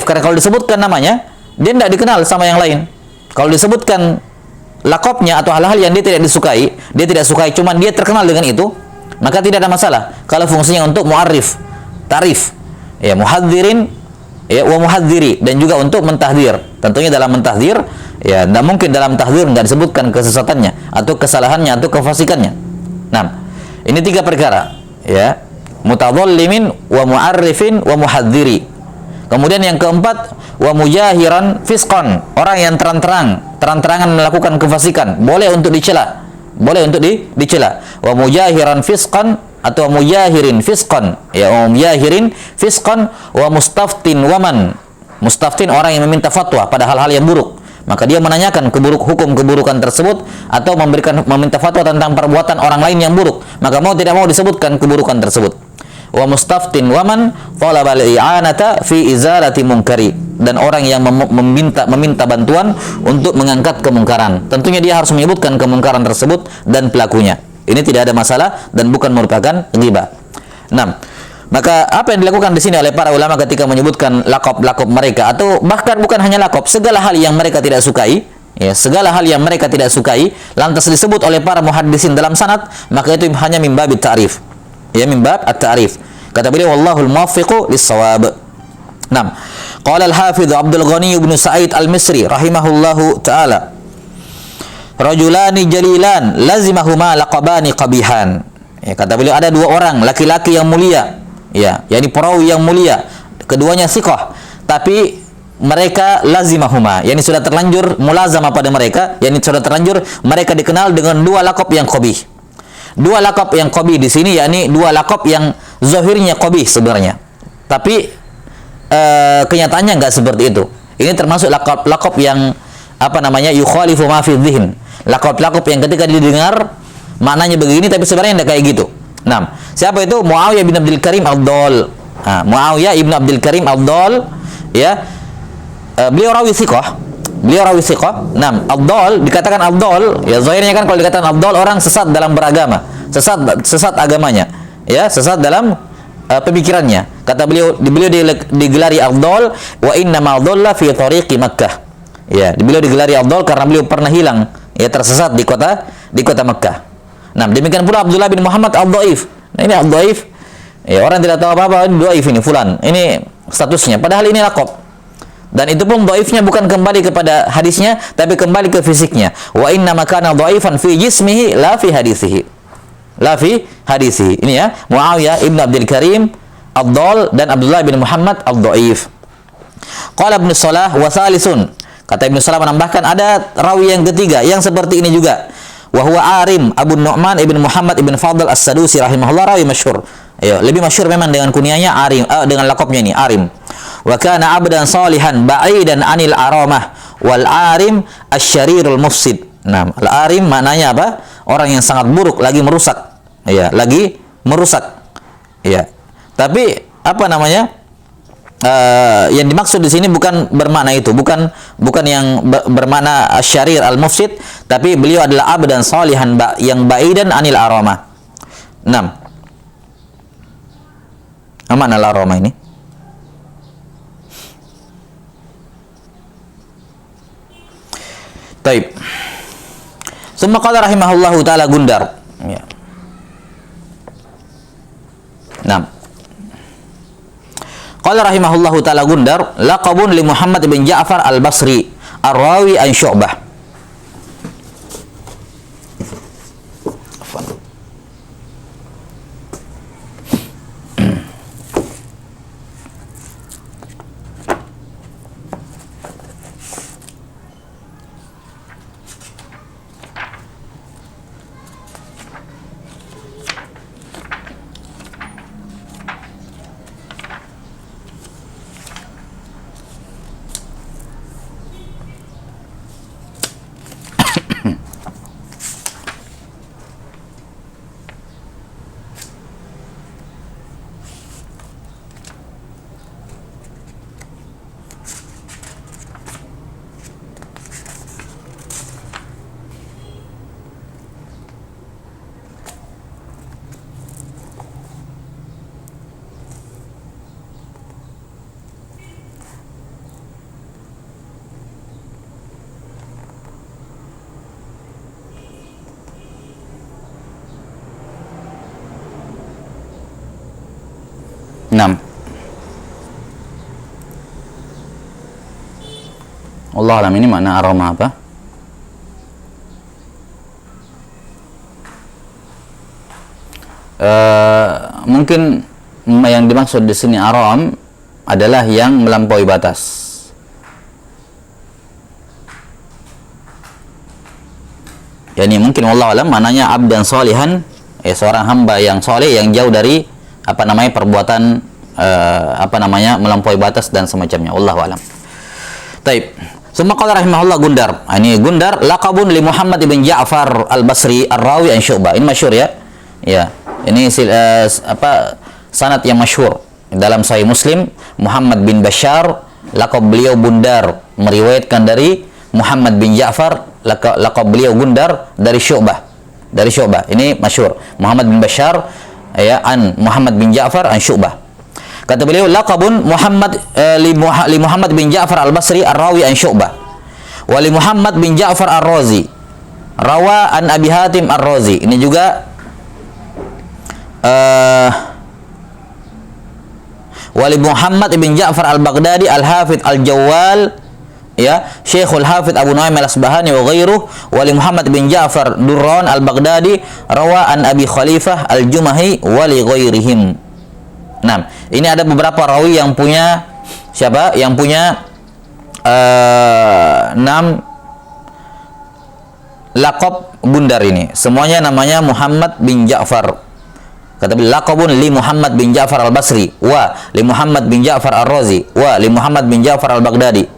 karena kalau disebutkan namanya dia tidak dikenal sama yang lain. Kalau disebutkan laqabnya atau hal-hal yang dia tidak sukai, cuman dia terkenal dengan itu, maka tidak ada masalah. Kalau fungsinya untuk mu'arrif, tarif, ya, muhadzirin, ya, wa muhadziri, dan juga untuk mentahdir. Tentunya dalam mentahdir, ya, tidak mungkin dalam tahdir nggak disebutkan kesesatannya atau kesalahannya atau kefasikannya. Nah, ini 3 perkara, ya, mutadhallimin wa mu'arrifin wa muhadziri. Kemudian yang keempat, wa mujahiran fisqan, orang yang terang-terangan melakukan kefasikan, boleh untuk dicela, Wa mujahiran fisqan atau mujahirin fisqan, ya, wa mujahirin fisqan wa mustaftin waman. Mustaftin, orang yang meminta fatwa pada hal-hal yang buruk, maka dia menanyakan hukum keburukan tersebut atau meminta fatwa tentang perbuatan orang lain yang buruk, maka mau tidak mau disebutkan keburukan tersebut. Wa mustaftin waman talaba al-i'anata fi izalati munkari, dan orang yang meminta bantuan untuk mengangkat kemungkaran. Tentunya dia harus menyebutkan kemungkaran tersebut dan pelakunya. Ini tidak ada masalah dan bukan merupakan ghibah. Nah, maka apa yang dilakukan di sini oleh para ulama ketika menyebutkan laqab mereka, atau bahkan bukan hanya laqab, segala hal yang mereka tidak sukai, ya, segala hal yang mereka tidak sukai lantas disebut oleh para muhaddisin dalam sanad, maka itu hanya min babit ta'rif. Ya, min bab at-ta'rif. Kata beliau, wallahul muwaffiqu lis-shawab. Naam. Qala al-Hafidz Abdul Ghani bin Sa'id al-Misri rahimahullahu taala, rajulani jalilan lazimahuma laqabani qabihan. Ya, kata beliau, ada 2 orang laki-laki yang mulia, ya, yakni perawi yang mulia, keduanya thiqah, tapi mereka lazimahuma, yakni sudah terlanjur mulazamah pada mereka, yakni sudah terlanjur mereka dikenal dengan 2 laqab yang qabih. 2 laqab yang qabih di sini yakni 2 laqab yang zahirnya qabih sebenarnya, tapi kenyataannya nggak seperti itu. Ini termasuk lakop yang apa namanya, yukhalifu ma fi dzihn. Lakop yang ketika didengar maknanya begini tapi sebenarnya tidak kayak gitu. Nah, siapa itu? Muawiyah bin Abdul Karim Ad-Dal. Muawiyah ibn Abdul Karim Ad-Dal, ya. Beliau rawi thiqah. Nah, Ad-Dal dikatakan Ad-Dal, ya zahirnya kan kalau dikatakan Ad-Dal orang sesat dalam beragama, sesat agamanya, ya, sesat dalam pemikirannya. Kata beliau digelari Ad-Dal wa inna ma dhalla fi tariqi Makkah. Ya, beliau digelari Ad-Dal karena beliau pernah hilang, ya, tersesat di kota Makkah. Nah, demikian pula Abdullah bin Muhammad Ad-Dhaif. Nah, ini Ad-Dhaif. Ya, orang tidak tahu apa-apa, ini dhaif ini fulan. Ini statusnya, padahal ini laqab. Dan itu pun dhaifnya bukan kembali kepada hadisnya, tapi kembali ke fisiknya. Wa inna ma kana dhaifan fi jismihi la fi hadisihi. Ini ya, Muawiyah ibn Abdul Karim Ad-Dal dan Abdullah bin Muhammad Ad-Dhaif. Qala Ibnu Salah wa thalisun. Kata Ibnu Salah menambahkan ada rawi yang ketiga yang seperti ini juga. Wa huwa Arim Abu Nu'man ibn Muhammad ibn Fadl As-Sadusi rahimahullah, rawi masyhur. Ya, lebih masyhur memang dengan kunyahnya Arim, dengan lakabnya ini Arim. Wa kana abdan salihan ba'idan anil aramah wal arim asyarirul mufsid. Nah, al-arim maknanya apa? Orang yang sangat buruk, lagi merusak. Ya, lagi merusak. Ya. Tapi apa namanya? Yang dimaksud di sini bukan bermakna itu, bukan yang bermakna asyarir al-mufsid, tapi beliau adalah abdan salihan yang ba'idan anil aramah. 6. Mana al-aramah ini? Taib. Summa qala rahimahullahu ta'ala Gundar. Ya. 6. Qala rahimahullahu ta'ala Gundar, laqabun li Muhammad bin Ja'far al-Basri, ar-rawi an Syu'bah. Allah alam, ini makna aroma apa? Mungkin yang dimaksud di sini aram adalah yang melampaui batas. Yani mungkin wallahu alam maknanya abdan sholihan, seorang hamba yang soleh yang jauh dari perbuatan melampaui batas dan semacamnya. Wallahu alam. Taib. Summa qala rahimahullah Gundar. Ini Gundar laqabun li Muhammad bin Ja'far al-Basri ar-rawi an Syu'bah. Ini masyhur ya. Ya. Ini sanad yang masyhur dalam Sahih Muslim. Muhammad bin Bashar, laqab beliau Bundar, meriwayatkan dari Muhammad bin Ja'far, laqab beliau Gundar dari Syu'bah. Ini masyhur. Muhammad bin Bashar ya an Muhammad bin Ja'far an Syu'bah. Kata beliau laqabun Muhammad li Muhammad bin Ja'far al-Basri ar-rawi an Syu'bah. Wa li Muhammad bin Ja'far ar-Razi rawa an Abi Hatim ar-Razi. Ini juga wa li Muhammad bin Ja'far al-Baghdadi al-Hafidh al-Jawwal ya Syekhul Hafidh Abu Nu'aim al-Asbahani wa ghairuh. Wa li Muhammad bin Ja'far Durran al-Baghdadi rawa an Abi Khalifah al-Jumahi wa li ghairihim. Nah, ini ada beberapa rawi yang punya siapa? Yang punya 6 laqab Bundar ini. Semuanya namanya Muhammad bin Ja'far. Kata beliau, laqabun li Muhammad bin Ja'far al-Basri wa li Muhammad bin Ja'far ar-Razi wa li Muhammad bin Ja'far al-Baghdadi.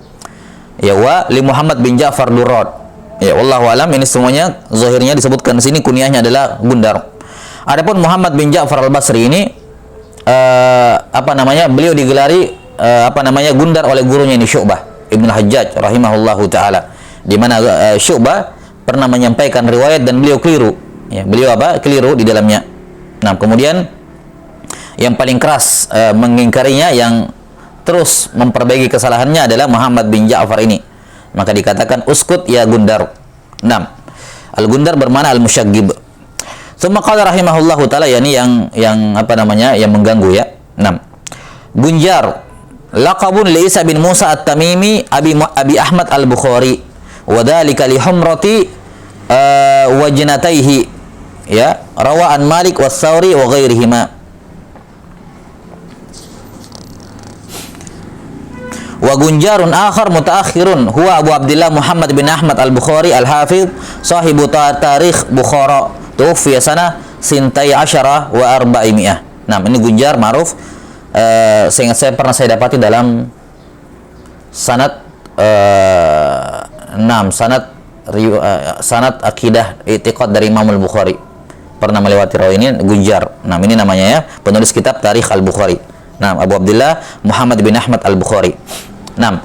Ya, wa li Muhammad bin Ja'far Durrad. Ya, wallahu alam, ini semuanya zahirnya disebutkan di sini kunyahnya adalah Gundar. Adapun Muhammad bin Ja'far al-Basri ini beliau digelari Gundar oleh gurunya ini Syu'bah Ibnu Hajjaj rahimahullahu taala, di mana Syu'bah pernah menyampaikan riwayat dan beliau keliru. Ya, beliau keliru di dalamnya. Nah, kemudian yang paling keras mengingkarinya, yang terus memperbaiki kesalahannya adalah Muhammad bin Ja'far ini. Maka dikatakan uskut ya Gundar. Nah, al-Gundar bermakna al-musyaggib. Tsumma qala rahimahullahu taala, yakni yang mengganggu ya. Nah, Gunjar laqabun li Isa bin Musa at-Tamimi Abi Ahmad al-Bukhari wa dzalika li humrati wajnataihi. Ya, rawaan Malik wa Thawri wa ghairihima. Wa Gunjarun akhar mutaakhirun huwa Abu Abdullah Muhammad bin Ahmad al-Bukhari al-Hafidh sahibu tarikh Bukhara tuwfiya sana sintai asyara wa arba'imiyah. Nah, ini Gunjar ma'ruf, seingat saya pernah saya dapati dalam sanad sanad akidah i'tiqad dari Imam al-Bukhari. Pernah melewati rawi ini Gunjar. Nah, ini namanya ya, penulis kitab Tarikh Al-Bukhari. Nah, Abu Abdullah Muhammad bin Ahmad Al-Bukhari. Nah,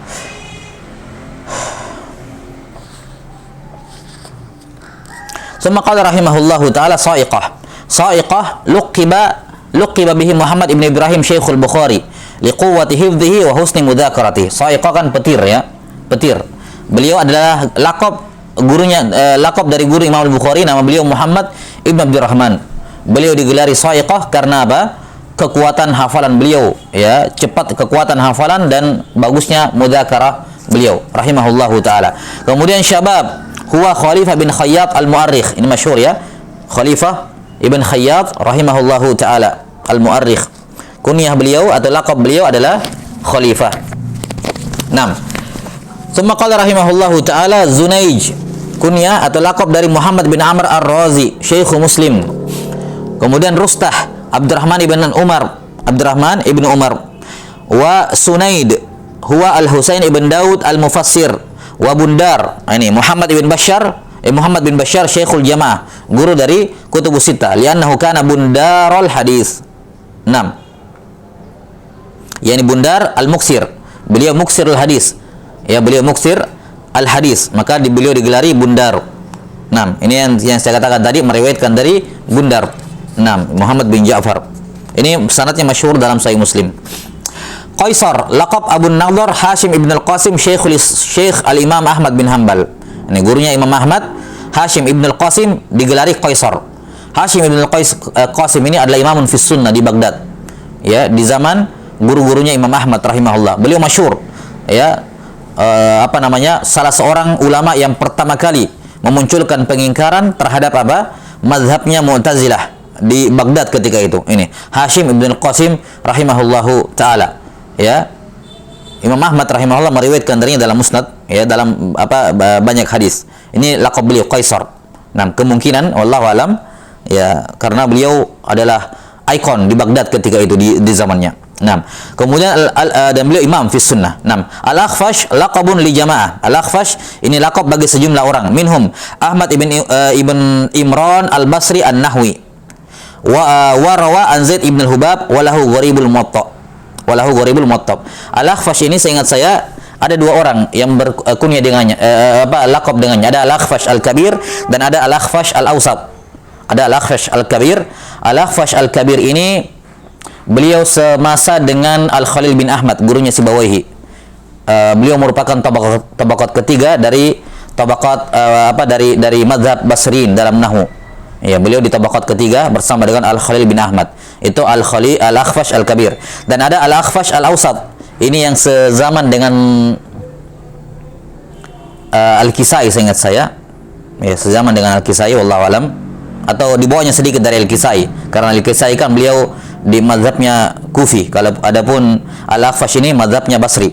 summa qala rahimahullahu taala Sa'iqah luqiba bihi Muhammad ibn Ibrahim Syekhul Bukhari liquwwati hifdhihi wa husni mudzakaratihi. Sa'iqah kan petir ya, petir. Beliau adalah lakab dari guru Imam Al-Bukhari, nama beliau Muhammad Ibn Abdurrahman. Beliau digelari Sa'iqah karena apa? Kekuatan hafalan beliau, ya, cepat kekuatan hafalan dan bagusnya mudzakarah beliau rahimahullahu taala. Kemudian Syabab huwa Khalifah bin Khayyat al-Mu'arrikh. Ini masyhur ya. Khalifah Ibn Khayyat rahimahullahu taala al-Mu'arrikh. Kunyah beliau atau lakab beliau adalah Khalifah. 6. Tsumma qala rahimahullahu taala Zunaij, kunyah atau lakab dari Muhammad bin Amr ar-Razi, Syekh Muslim. Kemudian Rustah Abdurrahman ibn Umar wa Sunaid huwa Al-Husain ibn Daud Al-Mufassir wa Bundar, ini Muhammad bin Bashar Syekhul Jamaah, guru dari Kutubus Sittah, li'annahu kana bundarul hadis. 6. Yani Bundar al-Muksir, beliau muksirul hadis. Ya, beliau muksir al-hadis, maka beliau digelari Bundar. 6. Ini yang saya katakan tadi, meriwayatkan dari Bundar. 6. Muhammad bin Ja'far. Ini sanadnya masyhur dalam Sahih Muslim. Qaisar, laqab Abu Nadhr Hashim ibn al-Qasim Syekh al-Imam Ahmad bin Hanbal. Ini gurunya Imam Ahmad, Hashim ibn al-Qasim digelari Qaisar. Hashim ibn al-Qasim ini adalah imamun fis sunnah di Baghdad. Ya, di zaman guru-gurunya Imam Ahmad rahimahullah. Beliau masyhur ya, salah seorang ulama yang pertama kali memunculkan pengingkaran terhadap mazhabnya Mu'tazilah di Baghdad ketika itu. Ini Hashim ibn al-Qasim rahimahullahu taala. Ya, Imam Ahmad rahimahullah meriwayatkan darinya dalam Musnad, ya, dalam banyak hadis. Ini lakab beliau Qaisar. Nah, kemungkinan wallahu alam ya, karena beliau adalah ikon di Baghdad ketika itu di zamannya. Nah, kemudian dan beliau imam fi sunnah. Nah, Al-Akhfash laqabun li jamaah. Al-Akhfash ini lakab bagi sejumlah orang. Minhum Ahmad ibn Imran al-Basri an-Nahwi. Wa rawa an Zaid ibn al-Hubab walahu gharibul muwatta. Al-Akhfash ini seingat saya ada dua orang yang berkunyah dengannya, lakab dengannya. Ada Al-Akhfash al-Kabir dan ada Al-Akhfash al-Awsat. Ada Al-Akhfash al-Kabir. Al-Akhfash al-Kabir ini beliau semasa dengan Al-Khalil bin Ahmad, gurunya Sibawaihi. Beliau merupakan tabaqat ketiga dari tabaqat dari mazhab Basriin dalam nahwu. Ya, beliau di tabaqat ketiga bersama dengan Al-Khalil bin Ahmad. Itu Al-Akhfash al-Kabir. Dan ada Al-Akhfash al-Awsat. Ini yang sezaman dengan Al-Kisai seingat saya. Ya, sezaman dengan Al-Kisai wallahu alam, atau di bawahnya sedikit dari Al-Kisai. Karena Al-Kisai kan beliau di mazhabnya Kufi. Kalau adapun Al-Akhfash ini mazhabnya Basri.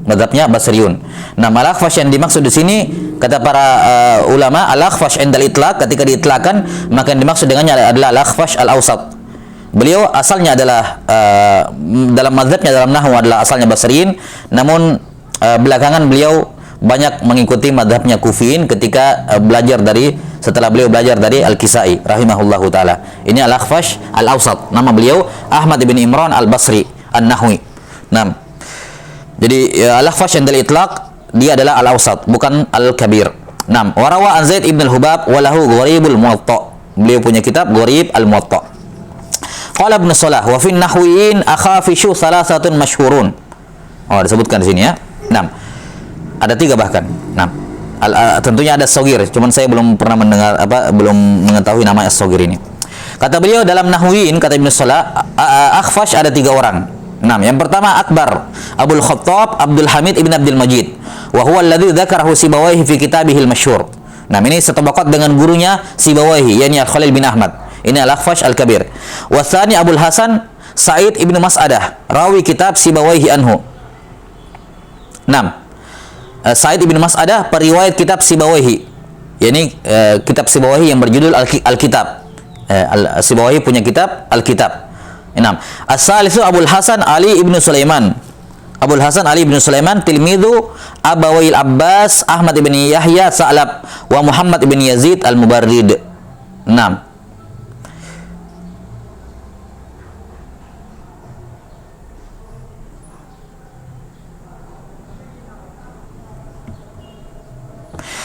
Mazhabnya Basriun. Nah, Al-Akhfash yang dimaksud di sini kata para ulama, Al-Akhfash indal itlaq, ketika diitlaqkan maka yang dimaksud dengannya adalah Al-Akhfash al-Awsat. beliau asalnya adalah dalam mazhabnya dalam nahwu adalah asalnya Basriin, namun belakangan beliau banyak mengikuti mazhabnya Kufiin ketika setelah beliau belajar dari Al-Kisai rahimahullahu taala. Ini Al-Akhfash Al-Awsat, nama beliau Ahmad bin Imran Al-Basri An-Nahwi. Nah, jadi Al-Akhfash yang dari itlaq dia adalah Al-Awsat, bukan Al-Kabir. Nah, warawa an Zaid ibn al-Hubab walahu Gharibul Muwatta. Beliau punya kitab Gharib Al-Muwatta. Qala Ibnu Salah wa fi an-nahwiyin akhafishu salasatun masyhurun. Oh, disebutkan di sini ya. Nah, ada 3 bahkan. Nah, tentunya ada As-Saghir, cuman saya belum pernah mendengar belum mengetahui nama As-Saghir ini. Kata beliau dalam nahwiyin, kata Ibnu Salah, Akhfash ada 3 orang. Nah, yang pertama Akbar Abdul Khattab Abdul Hamid ibn Abdul Majid, wa huwa alladhi dzakarahu Sibawayhi fi kitabihil masyhur. Nah, ini setabaqat dengan gurunya Sibawayhi, yakni Khalil bin Ahmad. Ini Al-Akhfash Al-Kabir. Wa tsani Abdul Hasan Sa'id ibn Mas'adah, rawi kitab Sibawayhi anhu. Nah, Sa'id ibn Mas'adah periwayat kitab Sibawayhi. Yakni kitab Sibawayhi yang berjudul Al-Kitab. Sibawayhi punya kitab Al-Kitab. Enam. As-salisu Abdul Hasan Ali ibn Sulaiman. Abdul Hasan Ali ibn Sulaiman tilmidu Abawayil Abbas Ahmad ibn Yahya Sa'lab wa Muhammad ibn Yazid Al-Mubarrid. 6.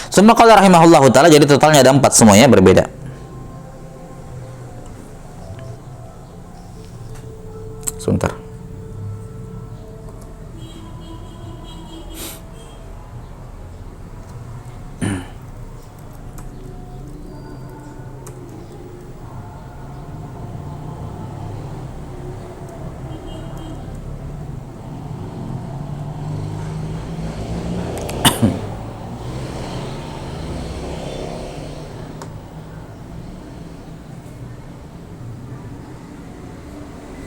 Semua qala rahimahullahu taala, jadi totalnya ada 4 semuanya berbeda. Sebentar.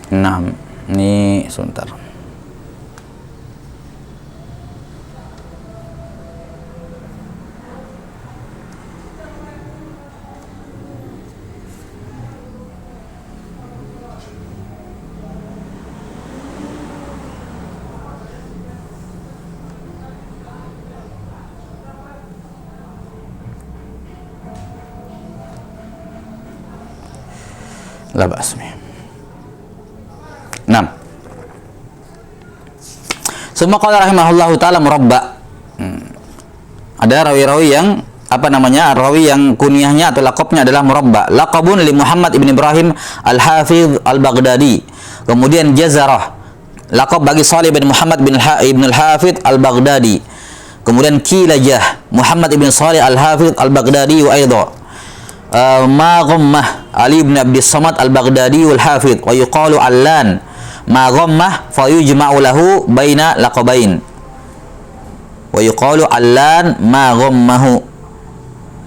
Nah, ini sebentar. La ba'as. Nah, semua qala rahimahullahu taala murabba. Ada rawi-rawi yang rawi yang kunyahnya atau laqabnya adalah murabba. Laqabun li Muhammad ibn Ibrahim Al-Hafidh Al-Baghdadi. Kemudian Jazarah, laqab bagi Salih bin Muhammad bin Al-Hafidh Al-Baghdadi. Kemudian Kilajah, Muhammad ibn Salih Al-Hafidh Al-Baghdadi wa aidha. Maghammah Ali bin Abdus Samad Al-Baghdadi wal-Hafidh wa yuqalu Allan. Maghammah fa yujma'u lahu baina laqabain. Wa yuqalu Allan maghammahu.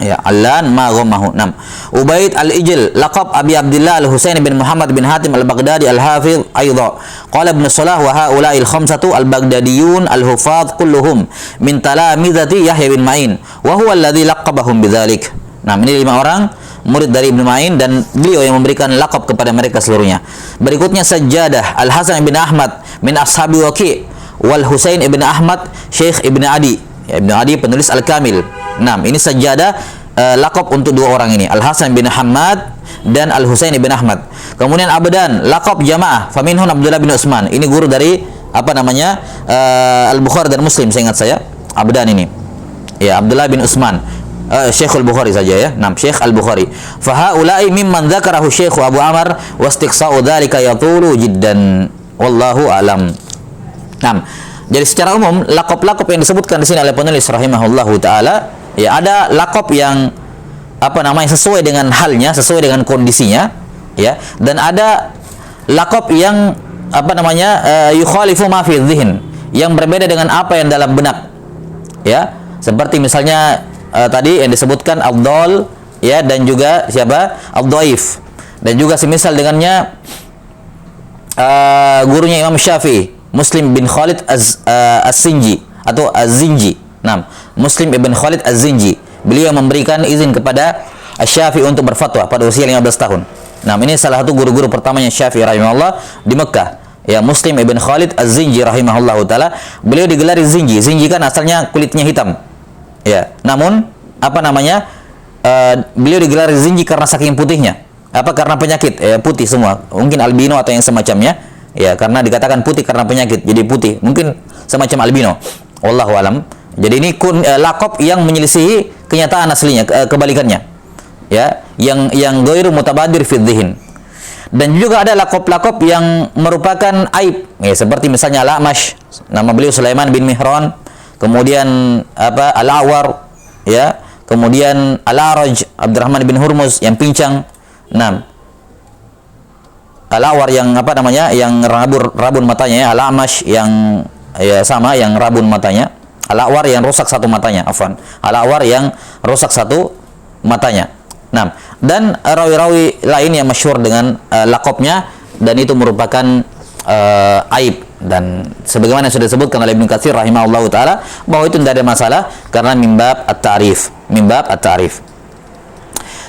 Ya, Allan maghammahu. 6. Ubaid Al-Ijl laqab Abi Abdullah Al-Husain bin Muhammad bin Hatim Al-Baghdadi Al-Hafidh aidha. Qala Ibnu Salah wa haula'il khamsatu al-Baghdadiyun al-hufadh kulluhum min talamizati Yahya bin Ma'in wa huwa alladhi laqabahum bidzalik. Nah, ini 5 orang murid dari Ibnu Ma'in dan beliau yang memberikan laqab kepada mereka seluruhnya. Berikutnya Sajjadah Al-Hasan bin Ahmad min ashabi Waqi' wal Husain ibn Ahmad Syekh Ibn Adi. Ya, Ibn Adi penulis Al-Kamil. 6. Ini Sajjadah laqab untuk 2 orang ini, Al-Hasan bin Hamad dan Al-Husain ibn Ahmad. Kemudian Abdan laqab jamaah faminhum Abdullah bin Utsman. Ini guru dari Al-Bukhari dan Muslim, seingat saya. Abdan ini. Ya, Abdullah bin Utsman. Syekh Al-Bukhari saja ya. Syekh Al-Bukhari. Fa haula'i mimman dzakarahu Syekh Abu Amr wa istiqsa'u dzalika yatulu jiddan. Wallahu alam. Jadi secara umum laqab-laqab yang disebutkan di sini oleh penulis rahimahullahu taala, ya ada laqab yang sesuai dengan halnya, sesuai dengan kondisinya, ya, dan ada laqab yang yukhalifu ma fi dzihn, yang berbeda dengan apa yang dalam benak. Ya, seperti misalnya tadi yang disebutkan Abdul, ya, dan juga siapa? Ad-Dhaif. Dan juga semisal dengannya gurunya Imam Syafi'i, Muslim bin Khalid Az-Zinji atau Az-Zinji. Muslim ibn Khalid Az-Zinji. Beliau memberikan izin kepada Asy-Syafi'i untuk berfatwa pada usia 15 tahun. Nah, ini salah satu guru-guru pertamanya Syafi'i rahimahullah di Mekah. Ya, Muslim ibn Khalid Az-Zinji rahimahullah taala. Beliau digelari Zinji. Zinji kan asalnya kulitnya hitam. Ya, namun apa namanya? Beliau digelari Zinji karena saking putihnya. Apa karena penyakit? Putih semua. Mungkin albino atau yang semacamnya. Ya, karena dikatakan putih karena penyakit, jadi putih. Mungkin semacam albino. Wallahu alam. Jadi ini laqab yang menyelisihi kenyataan aslinya, kebalikannya. Ya, yang ghairu mutabadir fi dzihn. Dan juga ada laqab-laqab yang merupakan aib, ya, seperti misalnya Al-A'mash, nama beliau Sulaiman bin Mihran, kemudian apa Al-Awar, ya, kemudian Al-Araj Abdurrahman bin Hurmuz yang pincang. Nah, Al-Awar yang apa namanya, yang rabun matanya, ya. Al-A'mash yang ya sama, yang rabun matanya. Al-Awar yang rusak satu matanya, afwan. Al-Awar yang rusak satu matanya. Nah, dan rawi-rawi lain yang masyhur dengan laqabnya, dan itu merupakan aib, dan sebagaimana sudah disebutkan oleh Ibnu Katsir rahimahullahu taala bahwa itu tidak ada masalah karena mimbab at-ta'rif,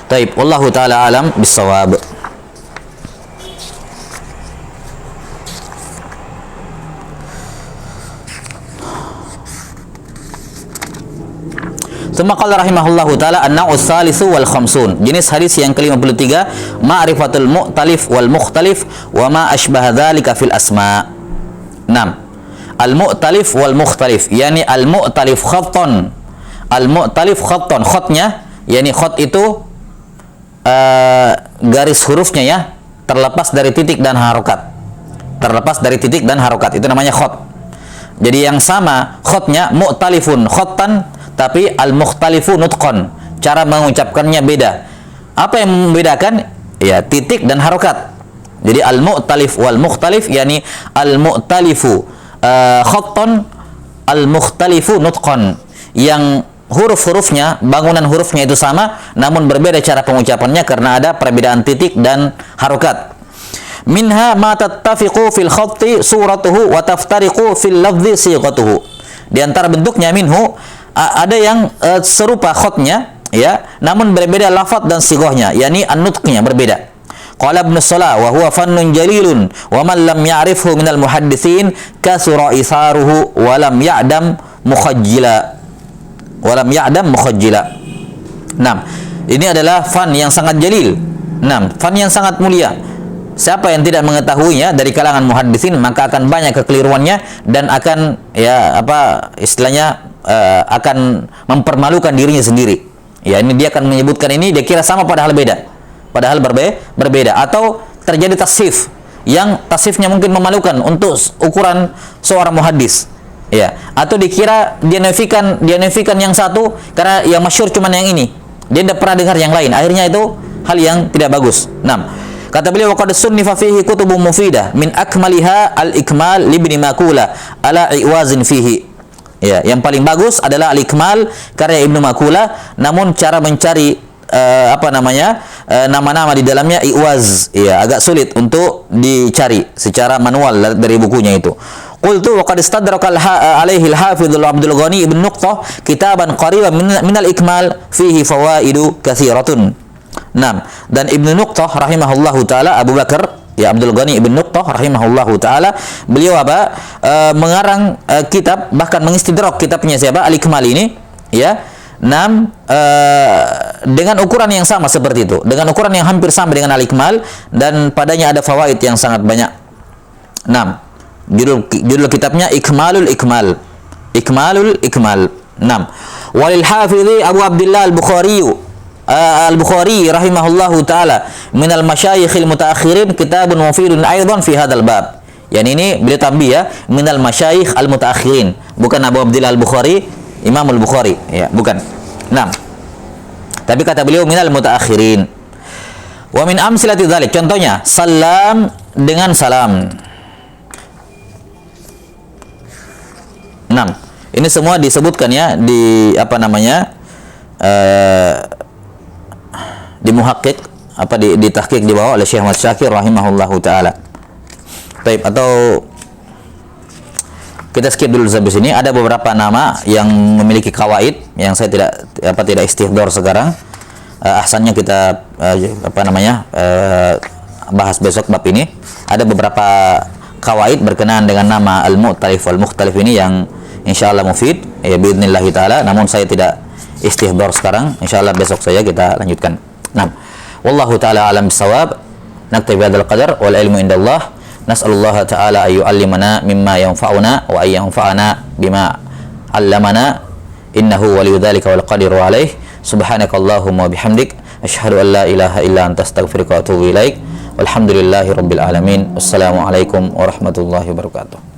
Taib, wallahu taala alam bisawab. Tsumma qala rahimahullahu taala an-naw'u tsalitsu wal khamsun. Jenis hadis yang ke-53, ma'rifatul mu'talif wal mukhtalif wa ma asbaha dzalika fil asma. 6. Al-mu'talif wal mukhtalif, yani al-mu'talif khattan. Al-mu'talif khattan, khatnya yani khat itu garis hurufnya, ya, terlepas dari titik dan harokat. Terlepas dari titik dan harokat, itu namanya khat. Jadi yang sama khatnya mu'talifun khattan, tapi al-mukhtalifu nutqan, cara mengucapkannya beda. Apa yang membedakan? Ya, titik dan harokat. Jadi al-mu'talif wal mukhtalif, yani al-mu'talifu khattan, al-mukhtalifu nutqan, yang huruf-hurufnya, bangunan hurufnya itu sama, namun berbeda cara pengucapannya karena ada perbedaan titik dan harokat. Minha ma tattafiqu fil khatti suratuhu wa taftariqu fil lafzi sighatuhu. Di antara bentuknya minhu ada yang serupa khatnya, ya, namun berbeda lafaz dan sighahnya, yakni an-nutqnya berbeda. Qala Ibnu Salah wa huwa fannun jalilun wa man lam ya'rifhu minal muhadditsin kasura isaruhu wa lam ya'dam mukhajjila. Nah, ini adalah fan yang sangat jalil. Nah, fan yang sangat mulia. Siapa yang tidak mengetahuinya dari kalangan muhadditsin, maka akan banyak kekeliruannya dan akan, ya, apa istilahnya, akan mempermalukan dirinya sendiri. Ya, ini dia akan menyebutkan ini, dia kira sama padahal beda. Padahal berbeda, atau terjadi tasfif yang tasfifnya mungkin memalukan untuk ukuran seorang muhaddis. Ya, atau dikira dia nafikan yang satu karena yang masyhur cuman yang ini. Dia tidak pernah dengar yang lain. Akhirnya itu hal yang tidak bagus. Nah, kata beliau, waqad sunnifa fihi kutubun mufidah min akmaliha al-ikmal li Ibnu Makula ala iwazin fihi. Ya, yang paling bagus adalah Al-Ikmal karya Ibnu Makula, namun cara mencari nama-nama di dalamnya iwaz, ya, agak sulit untuk dicari secara manual dari bukunya itu. Qultu wa qad istadraka alaihi al-Hafidz Abdul Ghani ibn Nuqtah kitaban qariban min al-Ikmal fihi fawaidu katsiratun. Nah, dan Ibnu Nuqtah rahimahullahu taala, Abu Bakar, ya, Abdul Ghani ibn Nuqtah rahimahullahu taala, beliau mengarang kitab, bahkan mengistidrak kitabnya siapa? Al-Ikmal ini, ya. Dengan ukuran yang sama seperti itu, dengan ukuran yang hampir sama dengan Al-Ikmal, dan padanya ada fawaid yang sangat banyak. Judul kitabnya Ikmalul Ikmal. Walil Hafidzi Abu Abdullah Al-Bukhari rahimahullahu taala minal masyayikhil mutaakhirin kitabun mufidun aidan fi hadzal bab. Yang ini beliau tambah, ya, minal masyayikh al-mutaakhirin, bukan Abu Abdullah Al-Bukhari, Imam Al-Bukhari, ya, bukan. Tapi kata beliau minal mutaakhirin. Wa min amsilati dzalik, contohnya salam dengan salam. Ini semua disebutkan, ya, di apa namanya? Di muhakkik, di tahqiq di bawah oleh Syekh Ahmad Syakir rahimahullahu taala. Baik, atau kita skip dulu sampai sini. Ada beberapa nama yang memiliki kawaid yang saya tidak istihdor sekarang. ahsannya kita bahas besok bab ini. Ada beberapa kawaid berkenaan dengan nama al-mu'talif wal mukhtalif ini yang insyaallah mufid ya biidznillah taala, namun saya tidak istihdar sekarang, insyaallah besok saja kita lanjutkan. Nah, wallahu taala alam bisawab. Naktabi bihadzal qadar wal ilmu indallah. Nas'alullaha ta'ala ay yu'allimana mimma yanfa'una wa ay yanfa'ana bima 'allamana innahu waliyyu dzalika wal qadiru 'alaih. Subhanakallahumma wa bihamdik asyhadu an la ilaha illa anta astaghfiruka wa atubu ilaik. Walhamdulillahi rabbil alamin. Wassalamualaikum warahmatullahi wabarakatuh.